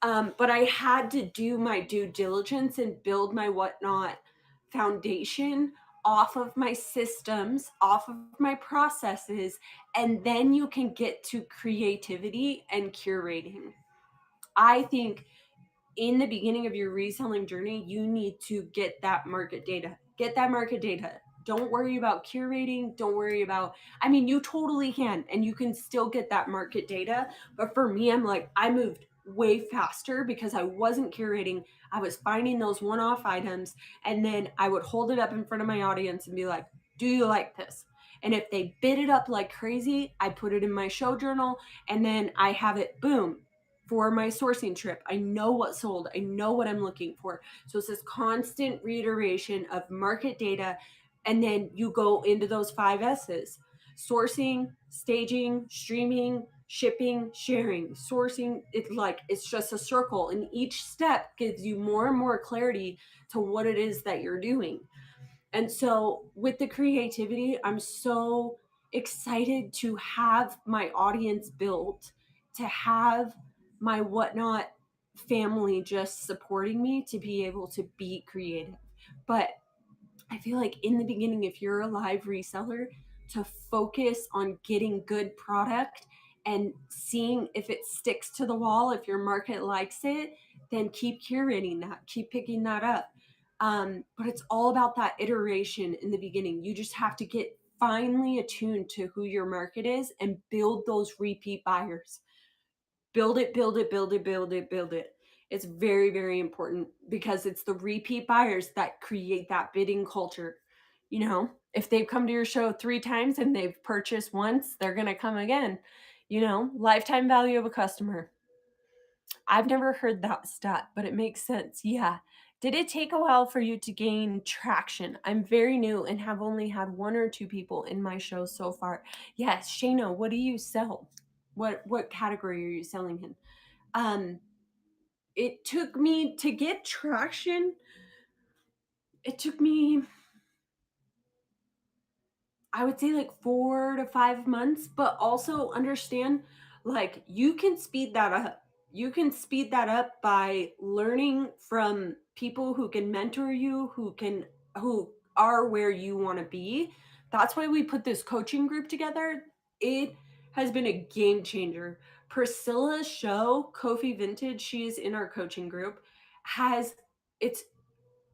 Speaker 1: But I had to do my due diligence and build my Whatnot foundation off of my systems, off of my processes, and then you can get to creativity and curating. I think in the beginning of your reselling journey, you need to get that market data. Get that market data. Don't worry about curating. Don't worry about, I mean, you totally can, and you can still get that market data. But for me, I'm like, I moved way faster because I wasn't curating. I was finding those one off items, and then I would hold it up in front of my audience and be like, do you like this? And if they bid it up like crazy, I put it in my show journal, and then I have it, boom, for my sourcing trip. I know what sold. I know what I'm looking for. So it's this constant reiteration of market data. And then you go into those 5 S's: sourcing, staging, streaming, shipping, sharing. Sourcing, it's just a circle. And each step gives you more and more clarity to what it is that you're doing. And so with the creativity, I'm so excited to have my audience built, to have my whatnot family just supporting me to be able to be creative. But I feel like in the beginning, if you're a live reseller, to focus on getting good product and seeing if it sticks to the wall, if your market likes it, then keep curating that, keep picking that up. But it's all about that iteration in the beginning. You just have to get finely attuned to who your market is and build those repeat buyers. Build it, build it, build it, build it, build it. It's very, very important because it's the repeat buyers that create that bidding culture. You know, if they've come to your show 3 times and they've purchased once, they're going to come again. You know, lifetime value of a customer. I've never heard that stat, but it makes sense. Yeah. Did it take a while for you to gain traction? I'm very new and have only had 1 or 2 people in my show so far. Yes, Shayna, what do you sell? What category are you selling in? Um, it took me to get traction. It took me, I would say, like 4 to 5 months, but also understand, like, you can speed that up. You can speed that up by learning from people who can mentor you, who are where you want to be. That's why we put this coaching group together. It has been a game changer. Priscilla's show, Kofi Vintage, she's in our coaching group, has it's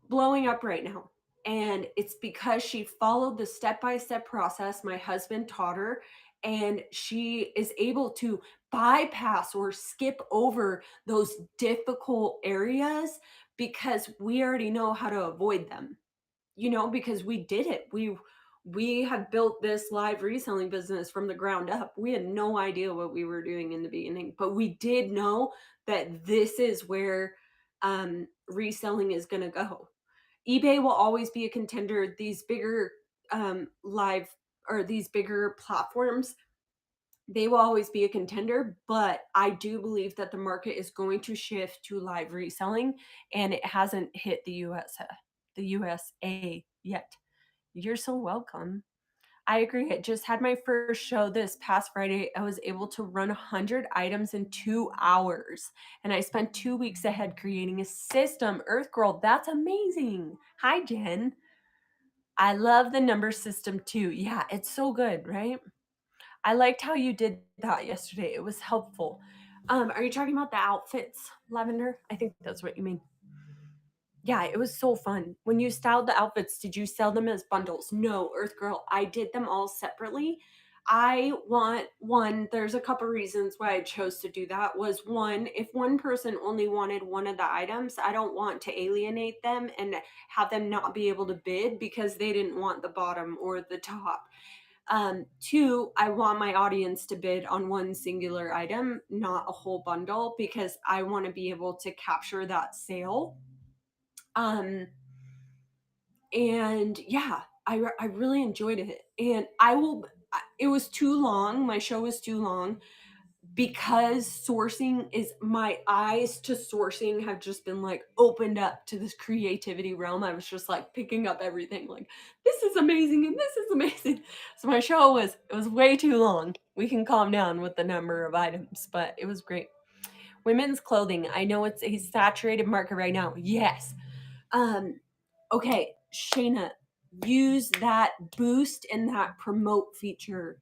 Speaker 1: blowing up right now. And it's because she followed the step-by-step process my husband taught her, and she is able to bypass or skip over those difficult areas because we already know how to avoid them. You know, because we did it. We have built this live reselling business from the ground up. We had no idea what we were doing in the beginning, but we did know that this is where reselling is going to go. eBay will always be a contender. These bigger live or these bigger platforms, they will always be a contender. But I do believe that the market is going to shift to live reselling, and it hasn't hit the USA yet. You're so welcome. I agree. I just had my first show this past Friday. I was able to run 100 items in 2 hours. And I spent 2 weeks ahead creating a system. Earth Girl, that's amazing. Hi, Jen. I love the number system too. Yeah, it's so good, right? I liked how you did that yesterday. It was helpful. Are you talking about the outfits, Lavender? I think that's what you mean. Yeah, it was so fun. When you styled the outfits, did you sell them as bundles? No, Earth Girl, I did them all separately. I want one, there's a couple reasons why I chose to do that. Was one, if one person only wanted one of the items, I don't want to alienate them and have them not be able to bid because they didn't want the bottom or the top. Two, I want my audience to bid on one singular item, not a whole bundle, because I want to be able to capture that sale. And yeah, I really enjoyed it. And it was too long. My show was too long because sourcing is, my eyes to sourcing have just been like opened up to this creativity realm. I was just like picking up everything like, this is amazing and this is amazing. So my show it was way too long. We can calm down with the number of items, but it was great. Women's clothing. I know it's a saturated market right now. Yes. Okay, Shayna, use that boost and that promote feature.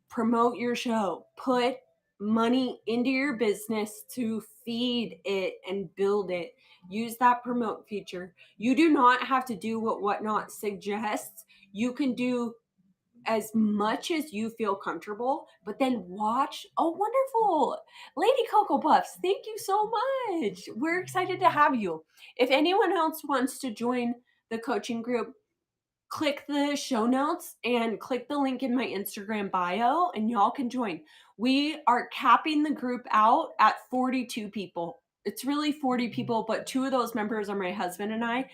Speaker 1: Promote your show. Put money into your business to feed it and build it. Use that promote feature. You do not have to do what Whatnot suggests. You can do as much as you feel comfortable, but then watch. Oh, wonderful. Lady Cocoa Puffs, thank you so much. We're excited to have you. If anyone else wants to join the coaching group, click the show notes and click the link in my Instagram bio, and y'all can join. We are capping the group out at 42 people. It's really 40 people, but two of those members are my husband and I.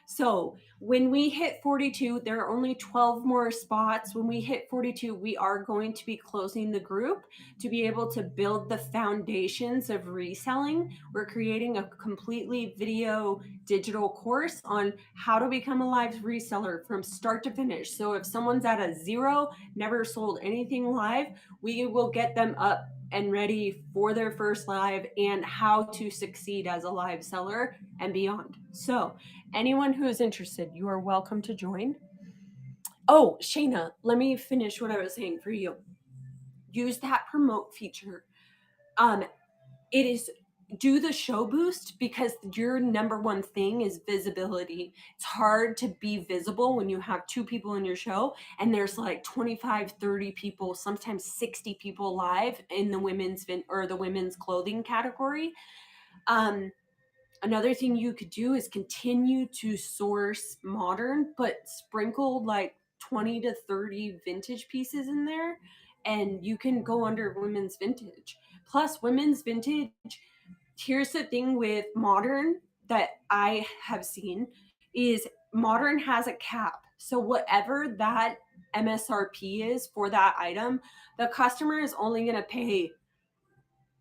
Speaker 1: So when we hit 42, there are only 12 more spots. When we hit 42, we are going to be closing the group to be able to build the foundations of reselling. We're creating a completely video digital course on how to become a live reseller from start to finish. So if someone's at a zero, never sold anything live, we will get them up and ready for their first live and how to succeed as a live seller and beyond. So anyone who is interested, you are welcome to join. Oh, Shayna, let me finish what I was saying for you. Use that promote feature. It is do the show boost because your number one thing is visibility. It's hard to be visible when you have two people in your show and there's like 25, 30 people, sometimes 60 people live in the women's clothing category. Another thing you could do is continue to source modern, but sprinkle like 20 to 30 vintage pieces in there, and you can go under women's vintage. Plus, women's vintage, here's the thing with modern that I have seen is modern has a cap. So whatever that MSRP is for that item, the customer is only going to pay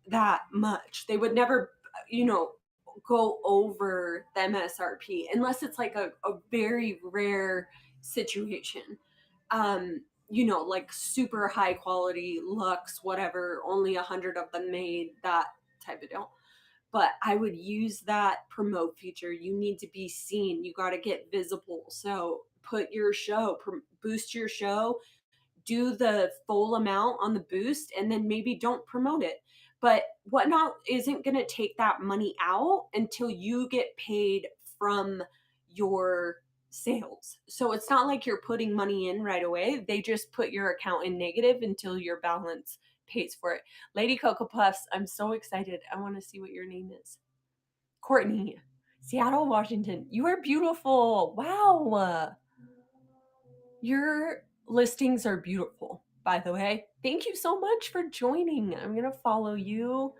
Speaker 1: that much. They would never, go over the MSRP unless it's like a very rare situation. Like super high quality luxe, whatever, only 100 of them made, that type of deal. But I would use that promote feature. You need to be seen. You got to get visible. So put your show, boost your show, do the full amount on the boost, and then maybe don't promote it. But Whatnot isn't going to take that money out until you get paid from your sales. So it's not like you're putting money in right away. They just put your account in negative until your balance pays for it. Lady Cocoa Puffs, I'm so excited. I want to see what your name is. Courtney, Seattle, Washington. You are beautiful. Wow. Your listings are beautiful, by the way. Thank you so much for joining. I'm going to follow you.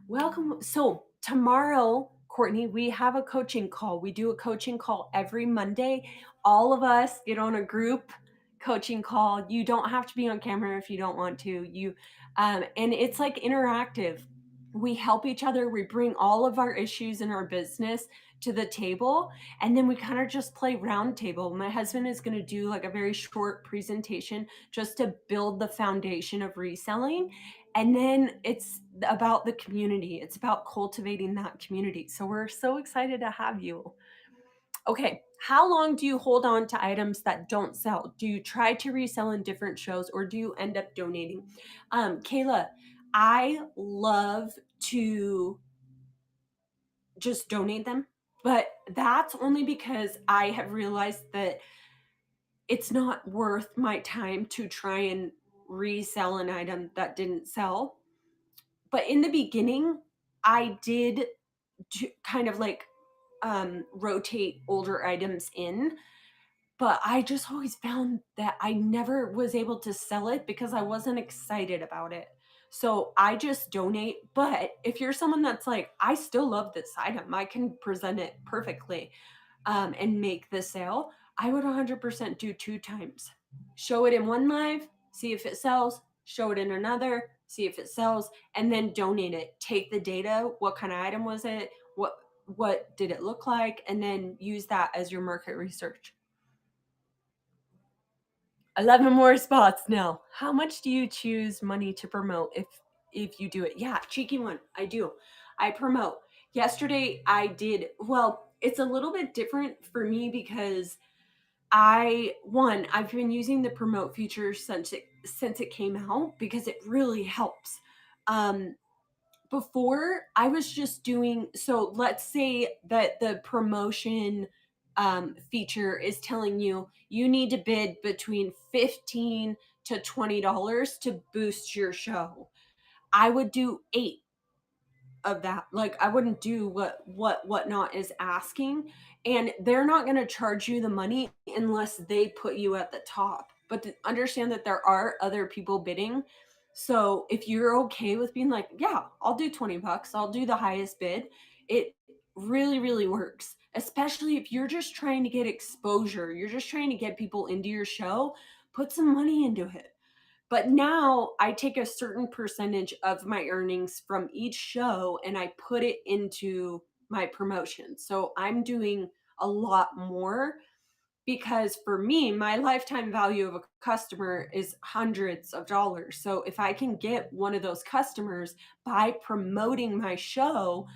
Speaker 1: Welcome. So, tomorrow, Courtney, we have a coaching call. We do a coaching call every Monday. All of us get on a group coaching call. You don't have to be on camera if you don't want to. And it's like interactive. We help each other. We bring all of our issues in our business to the table, and then we kind of just play round table. My husband is going to do like a very short presentation just to build the foundation of reselling. And then it's about the community. It's about cultivating that community. So we're so excited to have you. Okay, how long do you hold on to items that don't sell? Do you try to resell in different shows, or do you end up donating? Kayla, I love to just donate them, but that's only because I have realized that it's not worth my time to try and resell an item that didn't sell. But in the beginning, I did kind of like rotate older items in, but I just always found that I never was able to sell it because I wasn't excited about it. So I just donate. But if you're someone that's like, I still love this item, I can present it perfectly and make the sale, I would 100% do 2 times. Show it in one live, see if it sells, show it in another, see if it sells, and then donate it. Take the data, what kind of item was it, what did it look like, and then use that as your market research. 11 more spots now. How much do you choose money to promote if you do it? Yeah, cheeky one. I do. I promote. Yesterday I did, well, it's a little bit different for me because I've been using the promote feature since it came out because it really helps. Um, Before I was just doing, so let's say that the promotion feature is telling you you need to bid between 15 to $20 to boost your show. I would do 8 of that. Like I wouldn't do what whatnot is asking, and they're not going to charge you the money unless they put you at the top. But understand that there are other people bidding. So if you're okay with being like, yeah, I'll do 20 bucks, I'll do the highest bid, it really works. Especially if you're just trying to get exposure, you're just trying to get people into your show, put some money into it. But now I take a certain percentage of my earnings from each show and I put it into my promotion. So I'm doing a lot more because for me, my lifetime value of a customer is hundreds of dollars. So if I can get one of those customers by promoting my show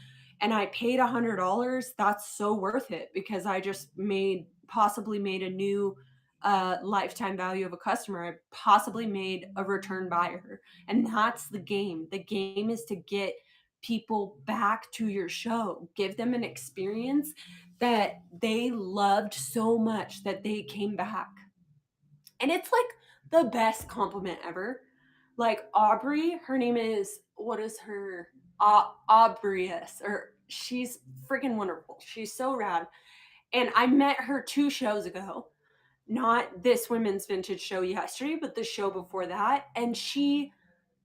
Speaker 1: and I paid $100, that's so worth it because I just possibly made a new lifetime value of a customer. I possibly made a return buyer. And that's the game. The game is to get people back to your show, give them an experience that they loved so much that they came back. And it's like the best compliment ever. Like Aubrey, her name is, what is her? Aubreyus, or she's freaking wonderful. She's so rad. And I met her 2 shows ago, not this women's vintage show yesterday, but the show before that. And she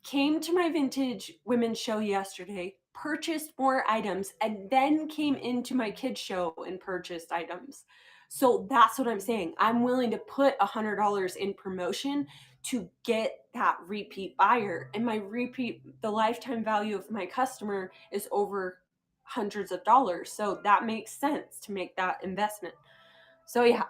Speaker 1: came to my vintage women's show yesterday, purchased more items, and then came into my kids show and purchased items. So that's what I'm saying. I'm willing to put $100 in promotion to get that repeat buyer. And the lifetime value of my customer is over hundreds of dollars. So that makes sense to make that investment. So yeah,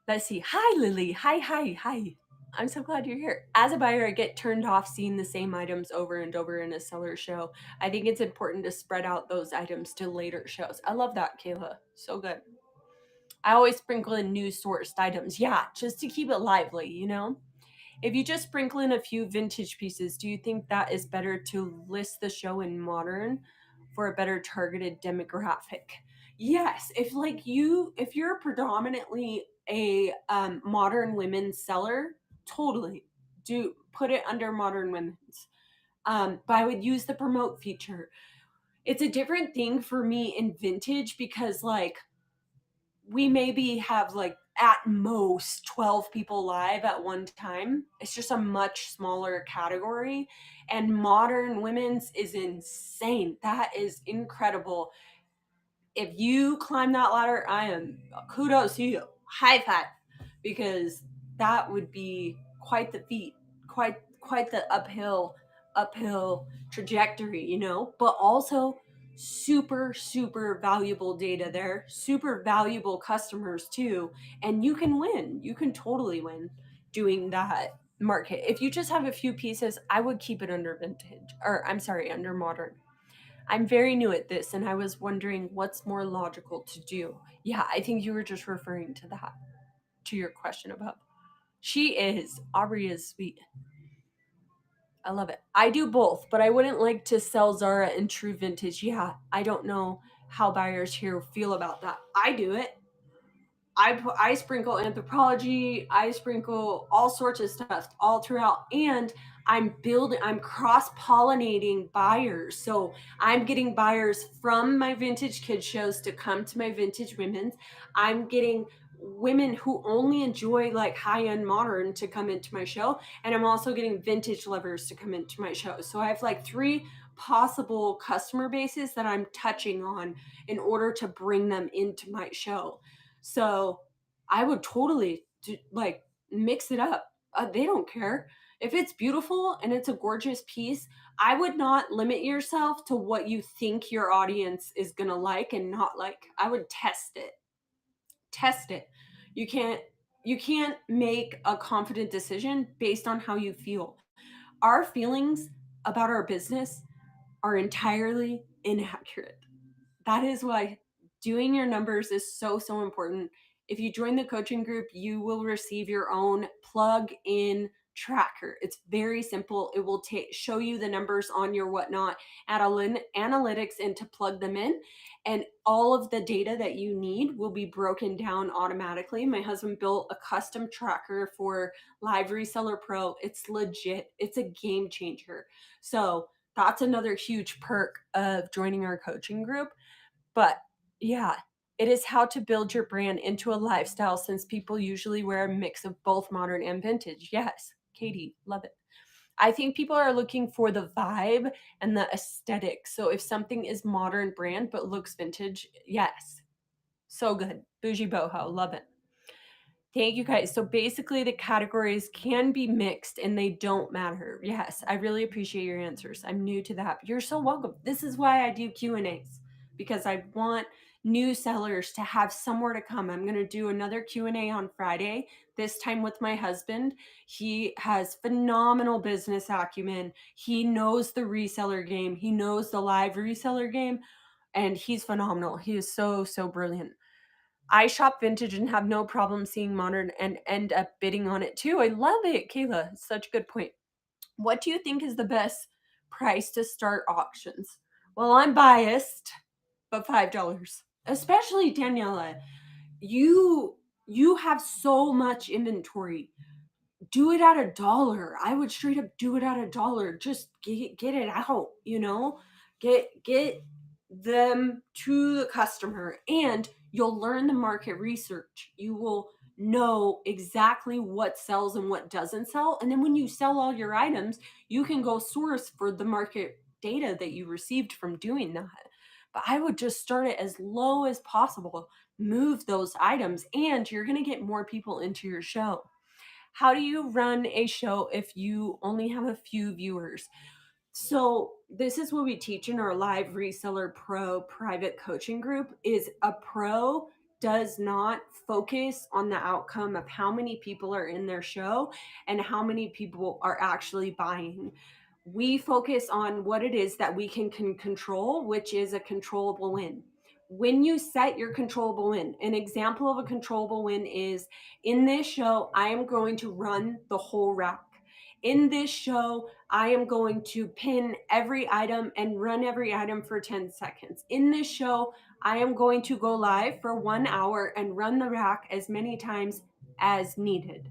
Speaker 1: let's see. Hi, Lily. Hi. I'm so glad you're here. As a buyer, I get turned off seeing the same items over and over in a seller show. I think it's important to spread out those items to later shows. I love that, Kayla. So good. I always sprinkle in new sourced items. Yeah, just to keep it lively, you know? If you just sprinkle in a few vintage pieces, do you think that is better to list the show in modern for a better targeted demographic? Yes, if you're predominantly a modern women's seller, totally do put it under modern women's. But I would use the promote feature. It's a different thing for me in vintage because like we maybe have like at most 12 people live at one time. It's just a much smaller category. And modern women's is insane. That is incredible. If you climb that ladder, I am kudos to you. High five. Because that would be quite the feat, quite the uphill trajectory, you know, but also super valuable data there, super valuable customers too, and you can win. You can totally win doing that market. If you just have a few pieces, I would keep it under vintage, or I'm sorry, under modern. I'm very new at this and I was wondering what's more logical to do. Yeah, I think you were just referring to that, to your question about. She is. Aubrey is sweet. I love it. I do both, but I wouldn't like to sell Zara in true vintage. Yeah, I don't know how buyers here feel about that. I do it. I sprinkle anthropology, I sprinkle all sorts of stuff all throughout, and I'm cross pollinating buyers. So I'm getting buyers from my vintage kids shows to come to my vintage women's. I'm getting women who only enjoy like high end modern to come into my show, and I'm also getting vintage lovers to come into my show. So I have like 3 possible customer bases that I'm touching on in order to bring them into my show. So I would totally like mix it up. They don't care. If it's beautiful and it's a gorgeous piece, I would not limit yourself to what you think your audience is going to like and not like. I would test it. Test it. You can't you can't make a confident decision based on how you feel. Our feelings about our business are entirely inaccurate. That is why doing your numbers is so important. If you join the coaching group, you will receive your own plug-in tracker. It's very simple. It will show you the numbers on your whatnot, add analytics in to plug them in, and all of the data that you need will be broken down automatically. My husband built a custom tracker for Live Reseller Pro. It's legit. It's a game changer. So that's another huge perk of joining our coaching group. But yeah, it is how to build your brand into a lifestyle, since people usually wear a mix of both modern and vintage. Yes, Katie, love it. I think people are looking for the vibe and the aesthetic. So if something is modern brand but looks vintage, yes. So good. Bougie boho, love it. Thank you guys. So basically the categories can be mixed and they don't matter. Yes, I really appreciate your answers. I'm new to that. You're so welcome. This is why I do Q&As, because I want new sellers to have somewhere to come. I'm going to do another Q&A on Friday, this time with my husband. He has phenomenal business acumen. He knows the reseller game. He knows the live reseller game, and he's phenomenal. He is so, so brilliant. I shop vintage and have no problem seeing modern and end up bidding on it too. I love it, Kayla. Such a good point. What do you think is the best price to start auctions? Well, I'm biased, but $5. Especially Daniela, you have so much inventory. Do it at $1. I would straight up do it at $1. Just get it out, get them to the customer, and you'll learn the market research. You will know exactly what sells and what doesn't sell. And then when you sell all your items, you can go source for the market data that you received from doing that. But I would just start it as low as possible, move those items, and you're going to get more people into your show. How do you run a show if you only have a few viewers? So this is what we teach in our Live Reseller Pro private coaching group. Is a pro does not focus on the outcome of how many people are in their show and how many people are actually buying. We focus on what it is that we can control, which is a controllable win. When you set your controllable win, an example of a controllable win is, in this show, I am going to run the whole rack. In this show, I am going to pin every item and run every item for 10 seconds. In this show, I am going to go live for 1 hour and run the rack as many times as needed.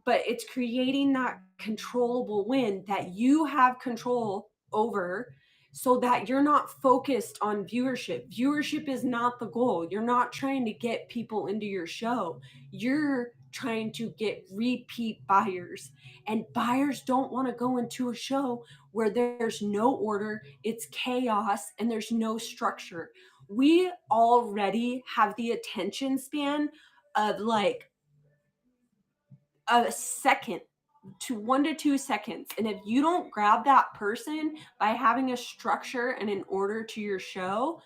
Speaker 1: But it's creating that controllable win that you have control over, so that you're not focused on viewership. Viewership is not the goal. You're not trying to get people into your show. You're trying to get repeat buyers. And buyers don't want to go into a show where there's no order, it's chaos, and there's no structure. We already have the attention span of like a second to 1 to 2 seconds. And if you don't grab that person by having a structure and an order to your show,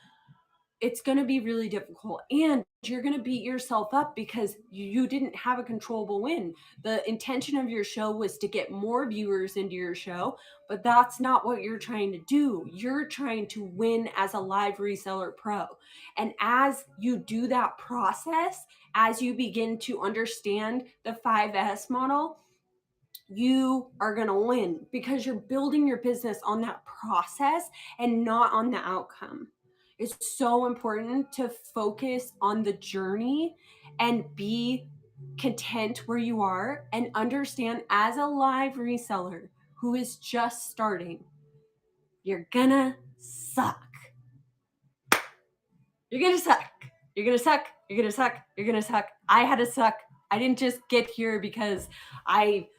Speaker 1: it's going to be really difficult, and you're going to beat yourself up because you didn't have a controllable win. The intention of your show was to get more viewers into your show, but that's not what you're trying to do. You're trying to win as a live reseller pro. And as you do that process, as you begin to understand the 5S model, you are going to win because you're building your business on that process and not on the outcome. It's so important to focus on the journey and be content where you are, and understand, as a live reseller who is just starting, you're gonna suck. You're gonna suck. You're gonna suck. You're gonna suck. You're gonna suck. I had to suck. I didn't just get here because I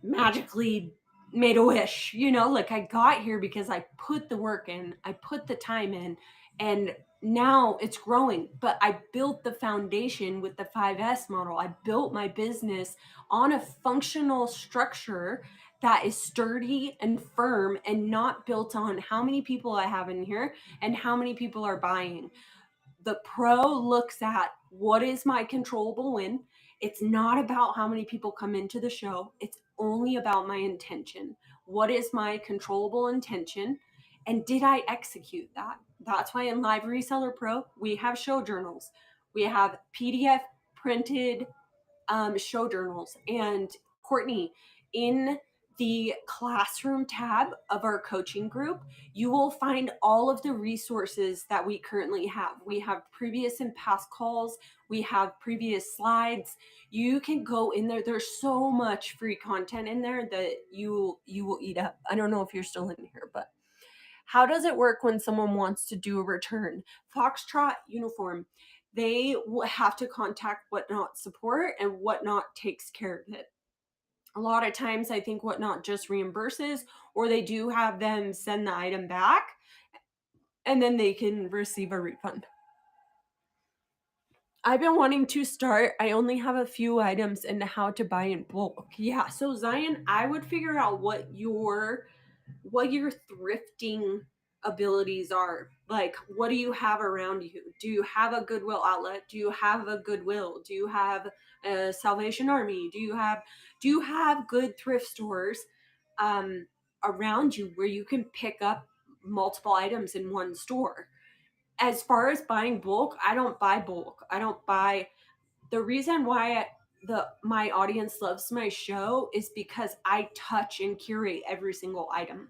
Speaker 1: magically made a wish, like I got here because I put the work in, I put the time in, and now it's growing. But I built the foundation with the 5S model. I built my business on a functional structure that is sturdy and firm, and not built on how many people I have in here and how many people are buying. The pro looks at, what is my controllable win? It's not about how many people come into the show. It's only about my intention. What is my controllable intention? And did I execute that? That's why in Live Reseller Pro, we have show journals. We have PDF printed show journals. And Courtney, in the classroom tab of our coaching group, you will find all of the resources that we currently have. We have previous and past calls, we have previous slides. You can go in there. There's so much free content in there that you will eat up. I don't know if you're still in here, but how does it work when someone wants to do a return? Foxtrot uniform, they will have to contact Whatnot support, and Whatnot takes care of it. A lot of times, I think Whatnot just reimburses, or they do have them send the item back, and then they can receive a refund. I've been wanting to start. I only have a few items and how to buy in bulk. Yeah, so Zion, I would figure out what your thrifting abilities are. Like, what do you have around you? Do you have a Goodwill outlet? Do you have a Goodwill? Do you have a Salvation Army? Do you have good thrift stores around you where you can pick up multiple items in one store? As far as buying bulk, I don't buy bulk. I don't buy. The reason why my audience loves my show is because I touch and curate every single item.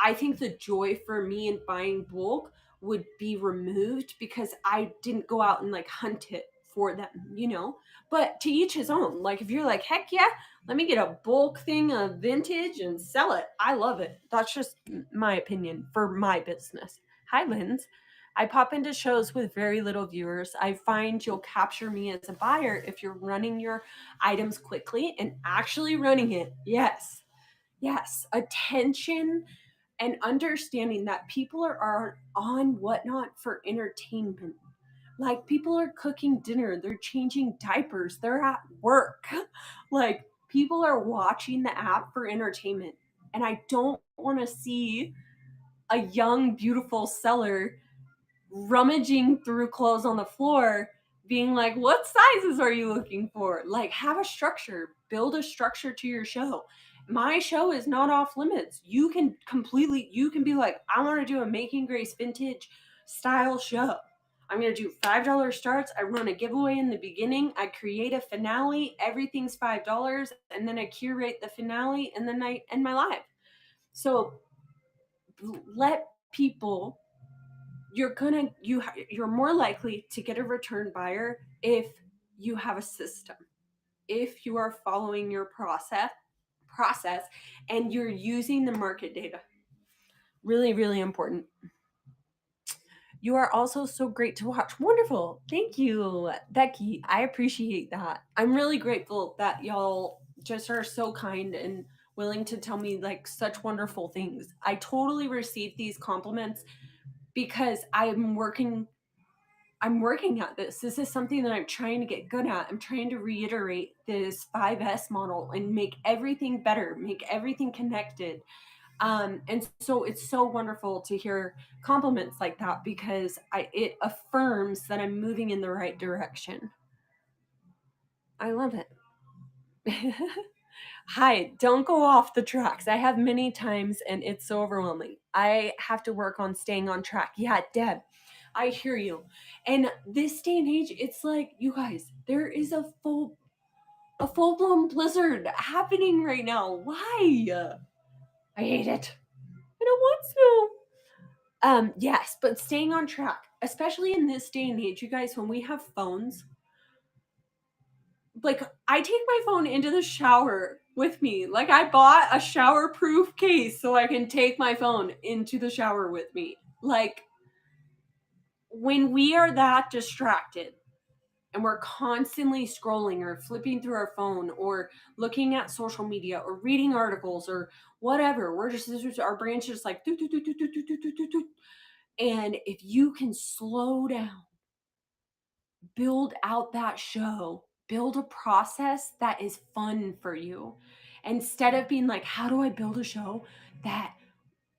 Speaker 1: I think the joy for me in buying bulk would be removed because I didn't go out and like hunt it for them. But to each his own. Like, if you're like, heck yeah, let me get a bulk thing of vintage and sell it, I love it. That's just my opinion for my business. Hi, Linz. I pop into shows with very little viewers. I find you'll capture me as a buyer if you're running your items quickly and actually running it. Yes. Yes. Attention and understanding that people are on Whatnot for entertainment. Like, people are cooking dinner, they're changing diapers, they're at work. Like, people are watching the app for entertainment. And I don't want to see a young, beautiful seller rummaging through clothes on the floor being like, what sizes are you looking for? Like, have a structure, build a structure to your show. My show is not off limits. You can be like, I want to do a Making Grace vintage style show. I'm going to do $5 starts. I run a giveaway in the beginning. I create a finale. Everything's $5. And then I curate the finale, and then I end my live. So let people, you're more likely to get a return buyer if you have a system, if you are following your process and you're using the market data. Really, really important. You are also so great to watch. Wonderful. Thank you, Becky. I appreciate that. I'm really grateful that y'all just are so kind and willing to tell me like such wonderful things. I totally receive these compliments because I'm working at this. This is something that I'm trying to get good at. I'm trying to reiterate this 5S model and make everything better, make everything connected. And so it's so wonderful to hear compliments like that because it affirms that I'm moving in the right direction. I love it. Hi, don't go off the tracks. I have many times and it's so overwhelming. I have to work on staying on track. Yeah, Deb, I hear you. And this day and age, it's like, you guys, there is a full-blown blizzard happening right now. Why? I hate it. I don't want snow. Yes, but staying on track, especially in this day and age, you guys, when we have phones, like, I take my phone into the shower with me. Like, I bought a shower-proof case so I can take my phone into the shower with me. Like, when we are that distracted and we're constantly scrolling or flipping through our phone or looking at social media or reading articles or whatever, our brain's just like, doo, doo, doo, doo, doo, doo, doo, doo, doo. And if you can slow down, build out that show, build a process that is fun for you. Instead of being like, how do I build a show that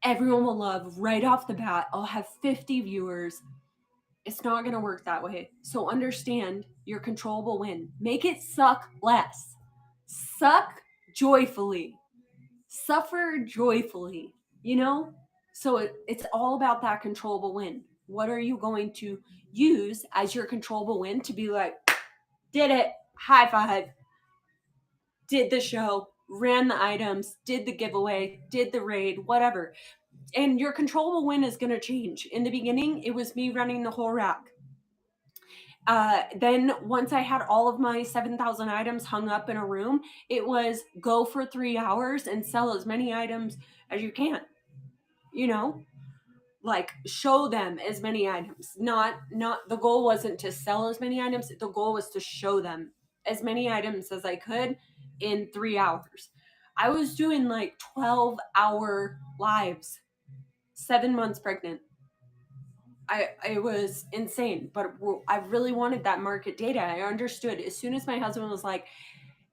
Speaker 1: everyone will love right off the bat? I'll have 50 viewers. It's not going to work that way. So understand your controllable win. Make it suck less. Suck joyfully. Suffer joyfully, So it's all about that controllable win. What are you going to use as your controllable win to be like, did it, high five, did the show, ran the items, did the giveaway, did the raid, whatever. And your controllable win is going to change. In the beginning, it was me running the whole rack. Then once I had all of my 7,000 items hung up in a room, it was go for 3 hours and sell as many items as you can. You know, like show them as many items. Not the goal wasn't to sell as many items. The goal was to show them as many items as I could in 3 hours. I was doing like 12-hour lives, 7 months pregnant. It was insane, but I really wanted that market data. I understood as soon as my husband was like,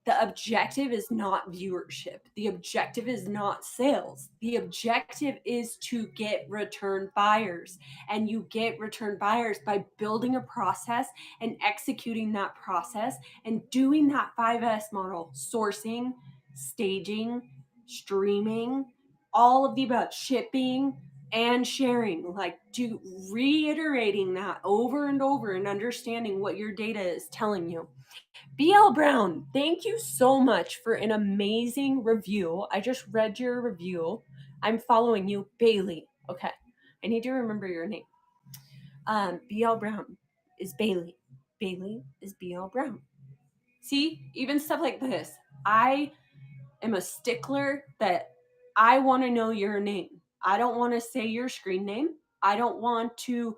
Speaker 1: the objective is not viewership. The objective is not sales. The objective is to get return buyers. And you get return buyers by building a process and executing that process and doing that 5S model, sourcing, staging, streaming, all of the above, shipping and sharing, like reiterating that over and over and understanding what your data is telling you. BL Brown, thank you so much for an amazing review. I just read your review. I'm following you, Bailey. Okay, I need to remember your name. BL Brown is Bailey. Bailey is BL Brown. See, even stuff like this. I am a stickler that I want to know your name. I don't want to say your screen name. I want to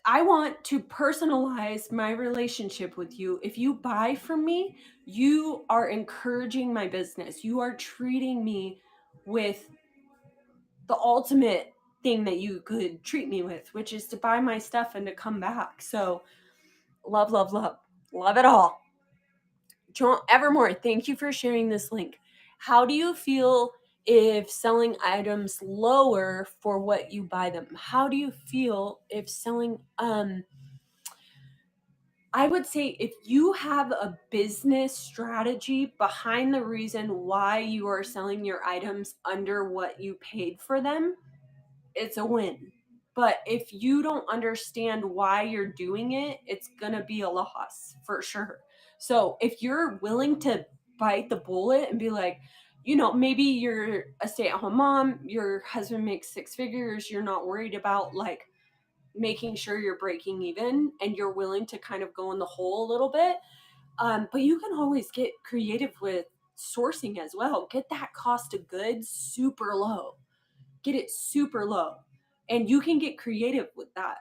Speaker 1: personalize my relationship with you. If you buy from me, you are encouraging my business. You are treating me with the ultimate thing that you could treat me with, which is to buy my stuff and to come back. So love, love, love. Love it all. Evermore, thank you for sharing this link. How do you feel if selling items lower for what you buy them? How do you feel if selling I would say if you have a business strategy behind the reason why you are selling your items under what you paid for them, it's a win. But if you don't understand why you're doing it, it's going to be a loss for sure. So if you're willing to bite the bullet and be like, maybe you're a stay-at-home mom, your husband makes 6 figures, you're not worried about like making sure you're breaking even and you're willing to kind of go in the hole a little bit. But you can always get creative with sourcing as well. Get that cost of goods super low. Get it super low. And you can get creative with that.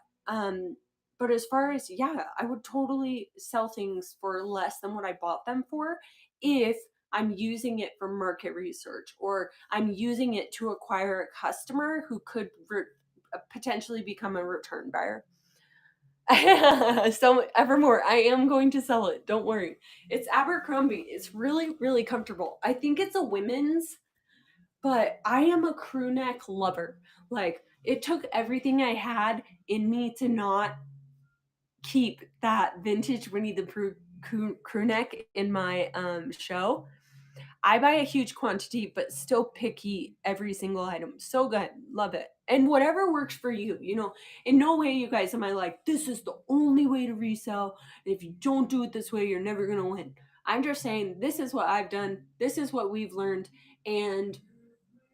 Speaker 1: But as far as, yeah, I would totally sell things for less than what I bought them for if I'm using it for market research or I'm using it to acquire a customer who could potentially become a return buyer. So Evermore, I am going to sell it. Don't worry. It's Abercrombie. It's really, really comfortable. I think it's a women's, but I am a crew neck lover. Like it took everything I had in me to not keep that vintage Winnie the Pooh crew neck in my show. I buy a huge quantity, but still picky every single item. So good. Love it. And whatever works for you, in no way, you guys, am I like, this is the only way to resell. And if you don't do it this way, you're never going to win. I'm just saying, this is what I've done. This is what we've learned. And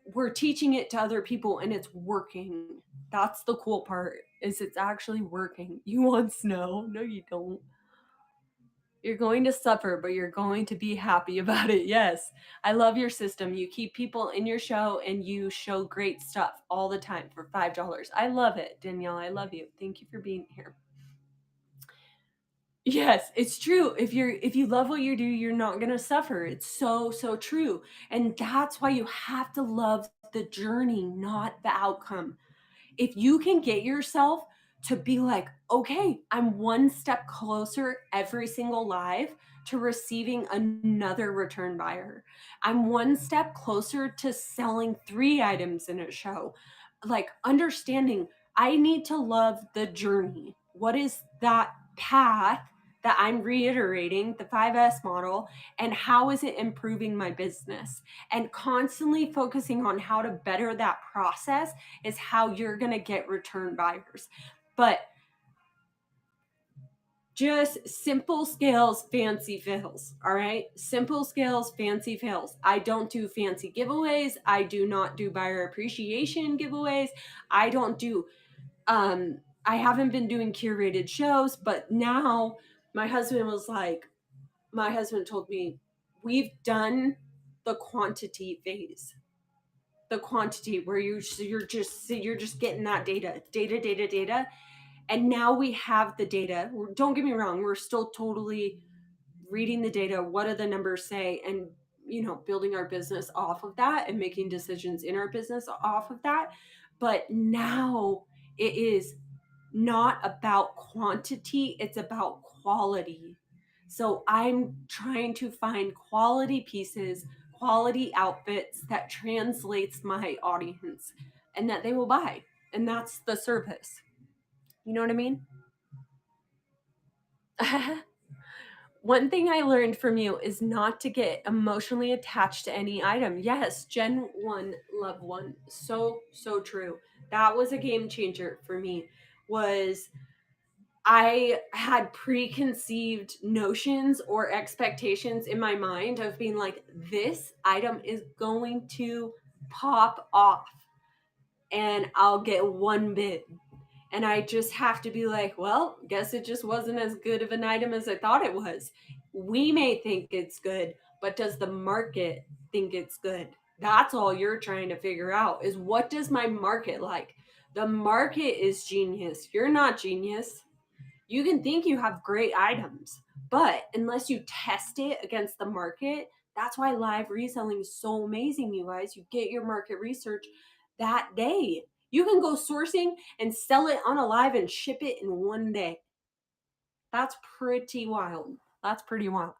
Speaker 1: we're teaching it to other people and it's working. That's the cool part, is it's actually working. You want snow? No, you don't. You're going to suffer, but you're going to be happy about it. Yes. I love your system. You keep people in your show and you show great stuff all the time for $5. I love it, Danielle. I love you. Thank you for being here. Yes, it's true. If you love what you do, you're not going to suffer. It's so true. And that's why you have to love the journey, not the outcome. If you can get yourself to be like, okay, I'm one step closer every single live to receiving another return buyer. I'm one step closer to selling 3 items in a show. Like understanding I need to love the journey. What is that path that I'm reiterating, the 5S model, and how is it improving my business? And constantly focusing on how to better that process is how you're going to get return buyers. But just simple scales, fancy fails. All right. Simple scales, fancy fails. I don't do fancy giveaways. I do not do buyer appreciation giveaways. I don't do, I haven't been doing curated shows, but now my husband was like, my husband told me, we've done the quantity phase. The quantity where you're just getting that data, and now we have the data. Don't get me wrong, we're still totally reading the data. What do the numbers say? And building our business off of that and making decisions in our business off of that. But now it is not about quantity, it's about quality. So I'm trying to find quality pieces, quality outfits that translates my audience and that they will buy. And that's the service. You know what I mean? One thing I learned from you is not to get emotionally attached to any item. Yes, Gen 1, Love 1. So, so true. That was a game changer for me. Was I had preconceived notions or expectations in my mind of being like, this item is going to pop off and I'll get one bid. And I just have to be like, well, guess it just wasn't as good of an item as I thought it was. We may think it's good, but does the market think it's good? That's all you're trying to figure out is, what does my market like? The market is genius. You're not genius. You can think you have great items, but unless you test it against the market, that's why live reselling is so amazing, you guys. You get your market research that day. You can go sourcing and sell it on a live and ship it in one day. That's pretty wild. That's pretty wild.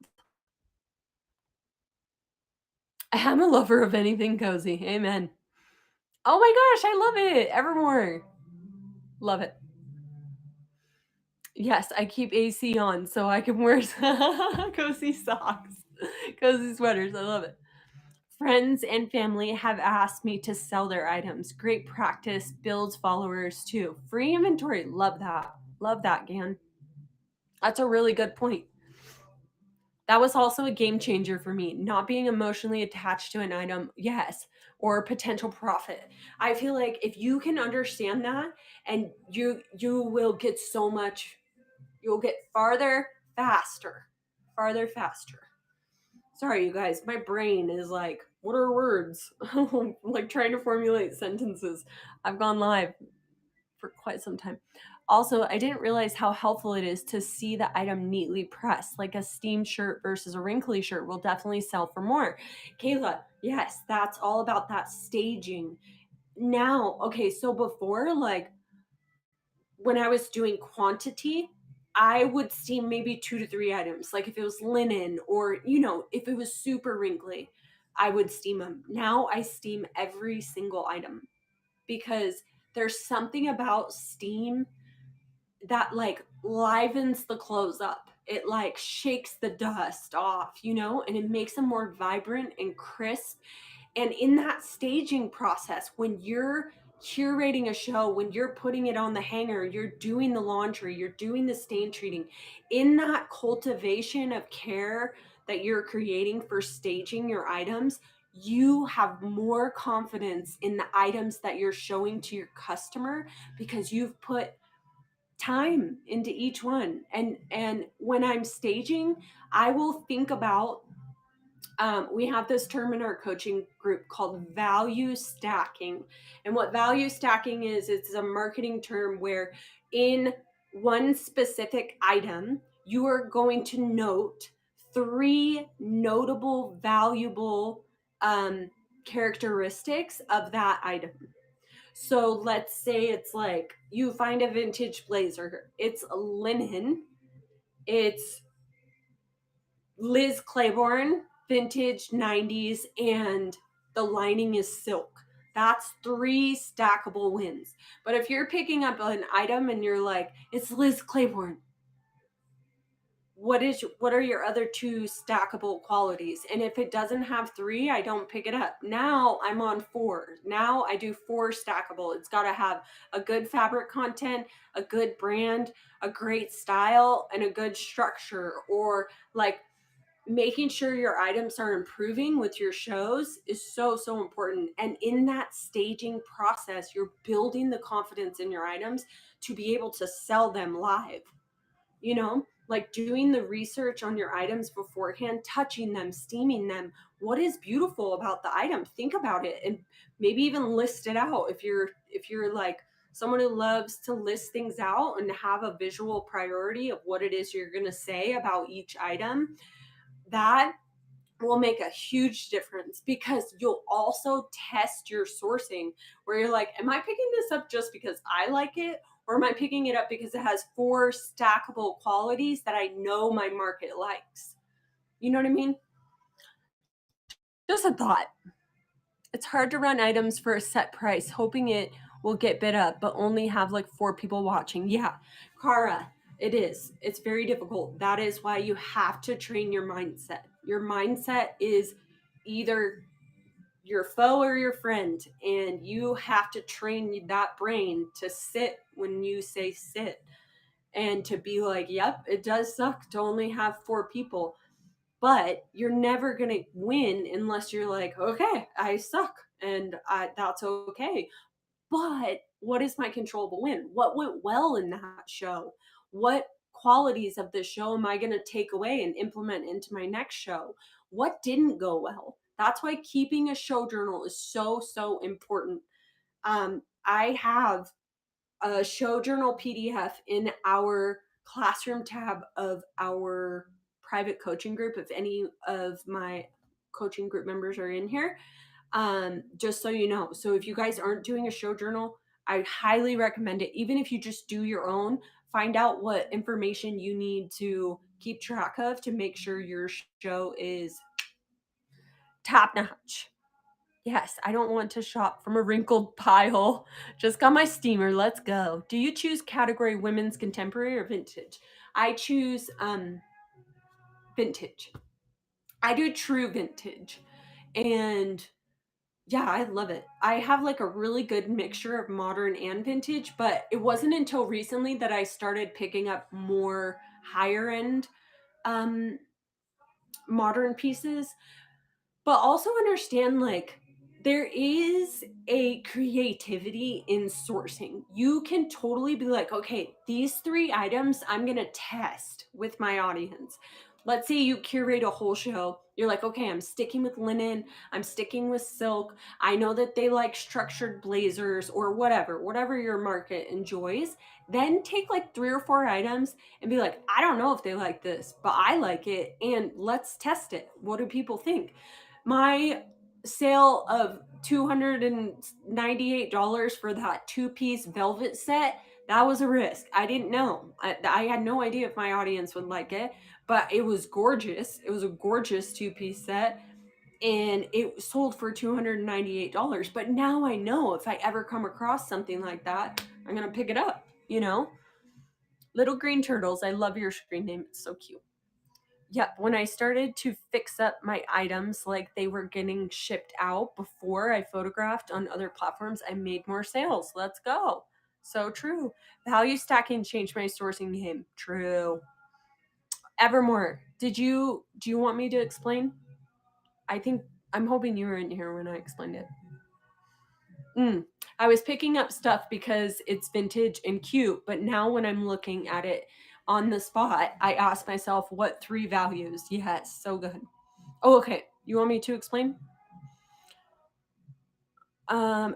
Speaker 1: I'm a lover of anything cozy. Amen. Oh my gosh, I love it. Evermore. Love it. Yes, I keep AC on so I can wear cozy socks, cozy sweaters. I love it. Friends and family have asked me to sell their items. Great practice, builds followers too. Free inventory. Love that. Love that, Gan. That's a really good point. That was also a game changer for me. Not being emotionally attached to an item, yes, or potential profit. I feel like if you can understand that, and you will get so much, you'll get farther faster. Farther faster. Sorry, you guys, my brain is like, what are words? Like trying to formulate sentences. I've gone live for quite some time. Also, I didn't realize how helpful it is to see the item neatly pressed. Like a steamed shirt versus a wrinkly shirt will definitely sell for more. Kayla, yes, that's all about that staging. Now, okay, so before, like when I was doing quantity, I would steam maybe 2 to 3 items. Like if it was linen or, if it was super wrinkly, I would steam them. Now I steam every single item because there's something about steam that like livens the clothes up. It like shakes the dust off, and it makes them more vibrant and crisp. And in that staging process, when you're curating a show, when you're putting it on the hanger, you're doing the laundry, you're doing the stain treating, in that cultivation of care that you're creating for staging your items, you have more confidence in the items that you're showing to your customer because you've put time into each one. And when I'm staging, I will think about, we have this term in our coaching group called value stacking. And what value stacking is, it's a marketing term where in one specific item, you are going to note 3 notable, valuable characteristics of that item. So let's say it's like you find a vintage blazer, it's linen, it's Liz Claiborne, vintage 90s, and the lining is silk. That's 3 stackable wins. But if you're picking up an item and you're like, it's Liz Claiborne, what are your other two stackable qualities? And if it doesn't have three, I don't pick it up. Now I'm on four. Now I do four stackable. It's got to have a good fabric content, a good brand, a great style, and a good structure, or like making sure your items are improving with your shows is so important. And in that staging process, you're building the confidence in your items to be able to sell them live, like doing the research on your items beforehand, touching them, steaming them. What is beautiful about the item? Think about it, and maybe even list it out if you're like someone who loves to list things out and have a visual priority of what it is you're going to say about each item. That will make a huge difference, because you'll also test your sourcing, where you're like, am I picking this up just because I like it, or am I picking it up because it has four stackable qualities that I know my market likes? You know what I mean? Just a thought. It's hard to run items for a set price hoping it will get bid up but only have like four people watching. Yeah, Kara, it is. It's very difficult. That is why you have to train your mindset. Your mindset is either your foe or your friend, and you have to train that brain to sit when you say sit, and to be like, yep, it does suck to only have four people, but you're never going to win unless you're like, okay, I suck, and that's okay. But what is my controllable win? What went well in that show? What qualities of the show am I going to take away and implement into my next show? What didn't go well? That's why keeping a show journal is so important. I have a show journal PDF in our classroom tab of our private coaching group. If any of my coaching group members are in here, just so you know. So if you guys aren't doing a show journal, I highly recommend it. Even if you just do your own, find out what information you need to keep track of to make sure your show is top notch. Yes, I don't want to shop from a wrinkled pile. Just got my steamer. Let's go. Do you choose category women's contemporary or vintage? I choose vintage. I do true vintage. And yeah, I love it. I have like a really good mixture of modern and vintage, but it wasn't until recently that I started picking up more higher end um modern pieces. But also understand, like, there is a creativity in sourcing. You can totally be like, okay, these three items I'm going to test with my audience. Let's say you curate a whole show. You're like, okay, I'm sticking with linen. I'm sticking with silk. I know that they like structured blazers or whatever your market enjoys. Then take like three or four items and be like, I don't know if they like this, but I like it. And let's test it. What do people think? My sale of $298 for that two-piece velvet set, that was a risk. I didn't know. I had no idea if my audience would like it, but it was gorgeous. It was a gorgeous two-piece set, and it sold for $298. But now I know if I ever come across something like that, I'm going to pick it up, Little Green Turtles, I love your screen name. It's so cute. Yep, when I started to fix up my items like they were getting shipped out before I photographed on other platforms, I made more sales. Let's go. So true. Value stacking changed my sourcing game. True. Evermore, do you want me to explain? I think I'm hoping you were in here when I explained it. I was picking up stuff because it's vintage and cute, but now when I'm looking at it on the spot, I ask myself, what three values? Yes, so good. Oh, okay. You want me to explain?